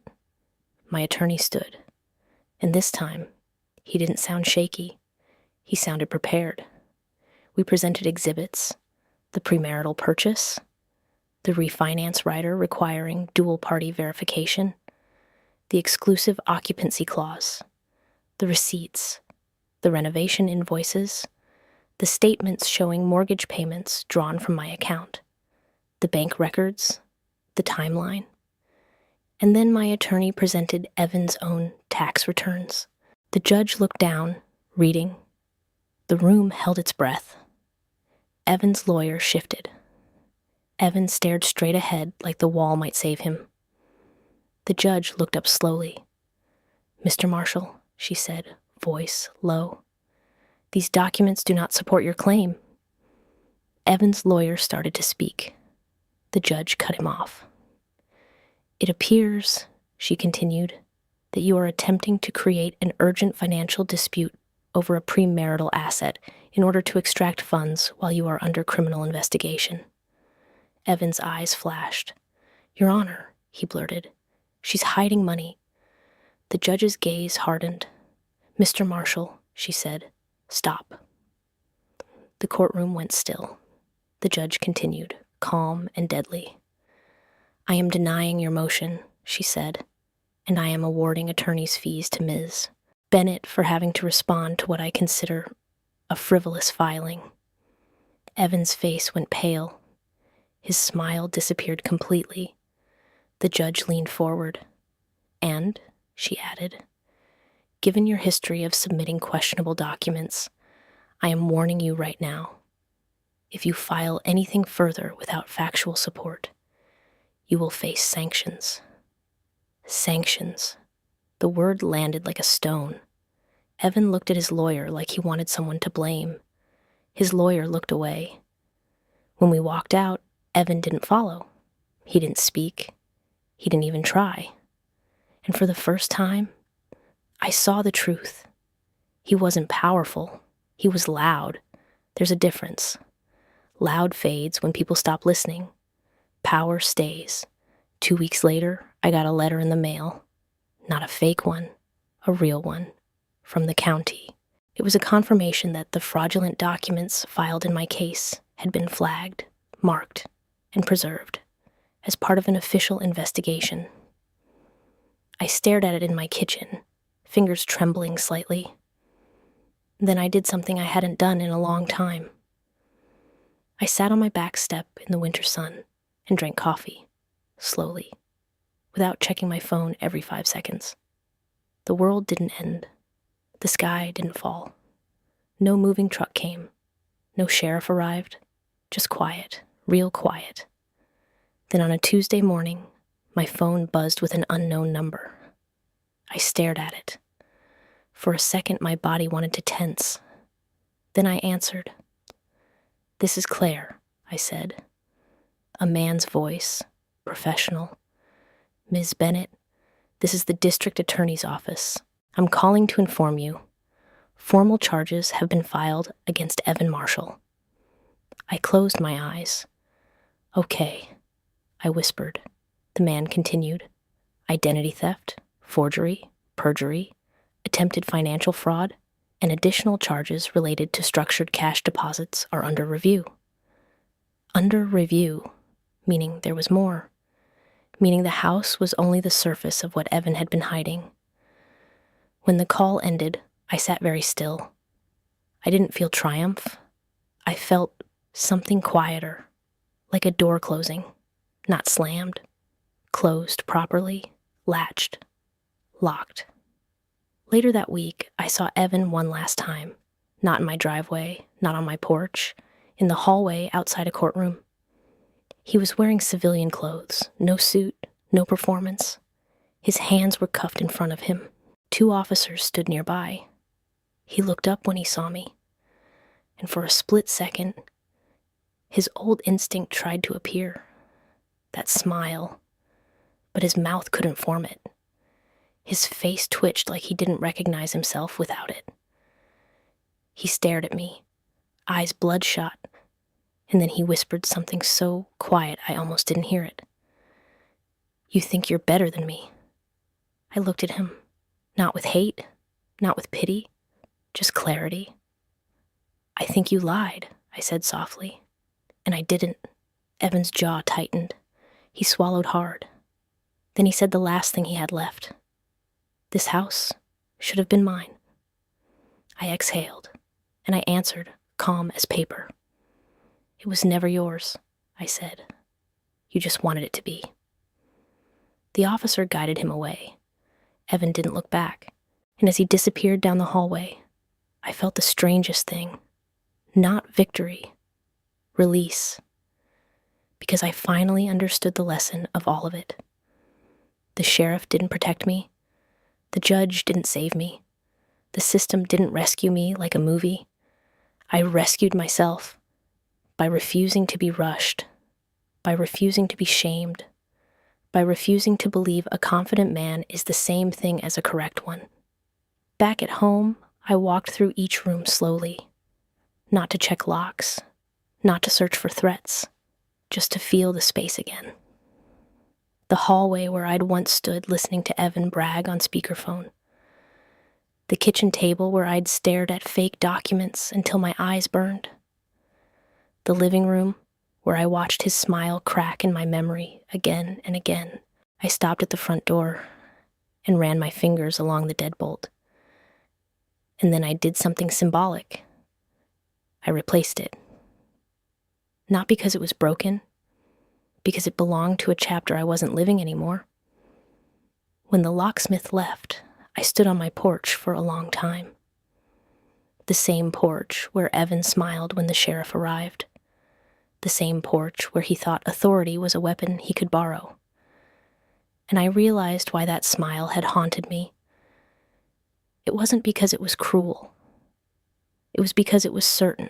My attorney stood. And this time, he didn't sound shaky. He sounded prepared. We presented exhibits: the premarital purchase, the refinance rider requiring dual-party verification, the exclusive occupancy clause, the receipts, the renovation invoices, the statements showing mortgage payments drawn from my account, the bank records, the timeline. And then my attorney presented Evan's own tax returns. The judge looked down, reading. The room held its breath. Evan's lawyer shifted. Evan stared straight ahead like the wall might save him. The judge looked up slowly. "Mr. Marshall," she said, voice low, "these documents do not support your claim." Evan's lawyer started to speak. The judge cut him off. "It appears," she continued, "that you are attempting to create an urgent financial dispute over a premarital asset in order to extract funds while you are under criminal investigation." Evan's eyes flashed. "Your Honor," he blurted, "she's hiding money." The judge's gaze hardened. "Mr. Marshall," she said, "stop." The courtroom went still. The judge continued, calm and deadly. "I am denying your motion," she said, "and I am awarding attorney's fees to Ms. Bennett for having to respond to what I consider a frivolous filing." Evan's face went pale. His smile disappeared completely. The judge leaned forward. "And," she added, "given your history of submitting questionable documents, I am warning you right now. If you file anything further without factual support, you will face sanctions." Sanctions. The word landed like a stone. Evan looked at his lawyer like he wanted someone to blame. His lawyer looked away. When we walked out, Evan didn't follow. He didn't speak. He didn't even try. And for the first time, I saw the truth. He wasn't powerful. He was loud. There's a difference. Loud fades when people stop listening. Power stays. 2 weeks later, I got a letter in the mail. Not a fake one, a real one, from the county. It was a confirmation that the fraudulent documents filed in my case had been flagged, marked, and preserved as part of an official investigation. I stared at it in my kitchen, fingers trembling slightly. Then I did something I hadn't done in a long time. I sat on my back step in the winter sun and drank coffee, slowly, without checking my phone every 5 seconds. The world didn't end. The sky didn't fall. No moving truck came. No sheriff arrived. Just quiet, real quiet. Then on a Tuesday morning, my phone buzzed with an unknown number. I stared at it. For a second, my body wanted to tense. Then I answered. "This is Claire," I said. A man's voice, professional. "Ms. Bennett, this is the district attorney's office. I'm calling to inform you. Formal charges have been filed against Evan Marshall." I closed my eyes. "Okay," I whispered. The man continued. "Identity theft, forgery, perjury, attempted financial fraud, and additional charges related to structured cash deposits are under review." Under review, meaning there was more, meaning the house was only the surface of what Evan had been hiding. When the call ended, I sat very still. I didn't feel triumph. I felt something quieter, like a door closing, not slammed, closed properly, latched, locked. Later that week, I saw Evan one last time, not in my driveway, not on my porch, in the hallway outside a courtroom. He was wearing civilian clothes, no suit, no performance. His hands were cuffed in front of him. 2 officers stood nearby. He looked up when he saw me, and for a split second, his old instinct tried to appear, that smile, but his mouth couldn't form it. His face twitched like he didn't recognize himself without it. He stared at me, eyes bloodshot, and then he whispered something so quiet I almost didn't hear it. "You think you're better than me." I looked at him, not with hate, not with pity, just clarity. "I think you lied," I said softly. And I didn't. Evan's jaw tightened. He swallowed hard. Then he said the last thing he had left. "This house should have been mine." I exhaled, and I answered, calm as paper. "It was never yours," I said. "You just wanted it to be." The officer guided him away. Evan didn't look back, and as he disappeared down the hallway, I felt the strangest thing. Not victory, release. Because I finally understood the lesson of all of it. The sheriff didn't protect me. The judge didn't save me. The system didn't rescue me like a movie. I rescued myself by refusing to be rushed, by refusing to be shamed, by refusing to believe a confident man is the same thing as a correct one. Back at home, I walked through each room slowly, not to check locks, not to search for threats, just to feel the space again. The hallway where I'd once stood listening to Evan brag on speakerphone. The kitchen table where I'd stared at fake documents until my eyes burned. The living room where I watched his smile crack in my memory again and again. I stopped at the front door and ran my fingers along the deadbolt. And then I did something symbolic. I replaced it. Not because it was broken, because it belonged to a chapter I wasn't living anymore. When the locksmith left, I stood on my porch for a long time. The same porch where Evan smiled when the sheriff arrived. The same porch where he thought authority was a weapon he could borrow. And I realized why that smile had haunted me. It wasn't because it was cruel. It was because it was certain.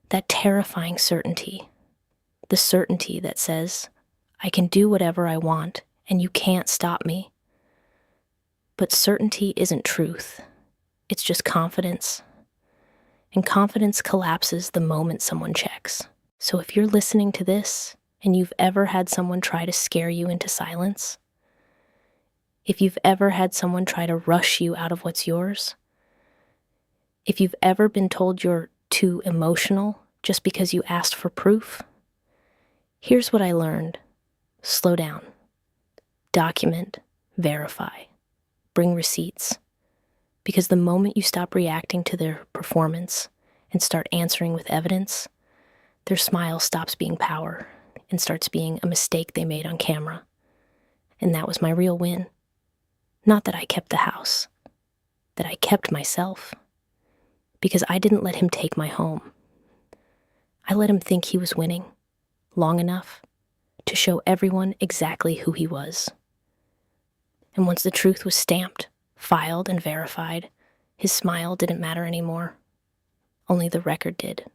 That terrifying certainty. The certainty that says, I can do whatever I want and you can't stop me. But certainty isn't truth. It's just confidence. And confidence collapses the moment someone checks. So if you're listening to this and you've ever had someone try to scare you into silence, if you've ever had someone try to rush you out of what's yours, if you've ever been told you're too emotional just because you asked for proof, here's what I learned. Slow down. Document. Verify. Bring receipts. Because the moment you stop reacting to their performance and start answering with evidence, their smile stops being power and starts being a mistake they made on camera. And that was my real win. Not that I kept the house, that I kept myself. Because I didn't let him take my home. I let him think he was winning long enough to show everyone exactly who he was. And once the truth was stamped, filed, and verified, his smile didn't matter anymore. Only the record did.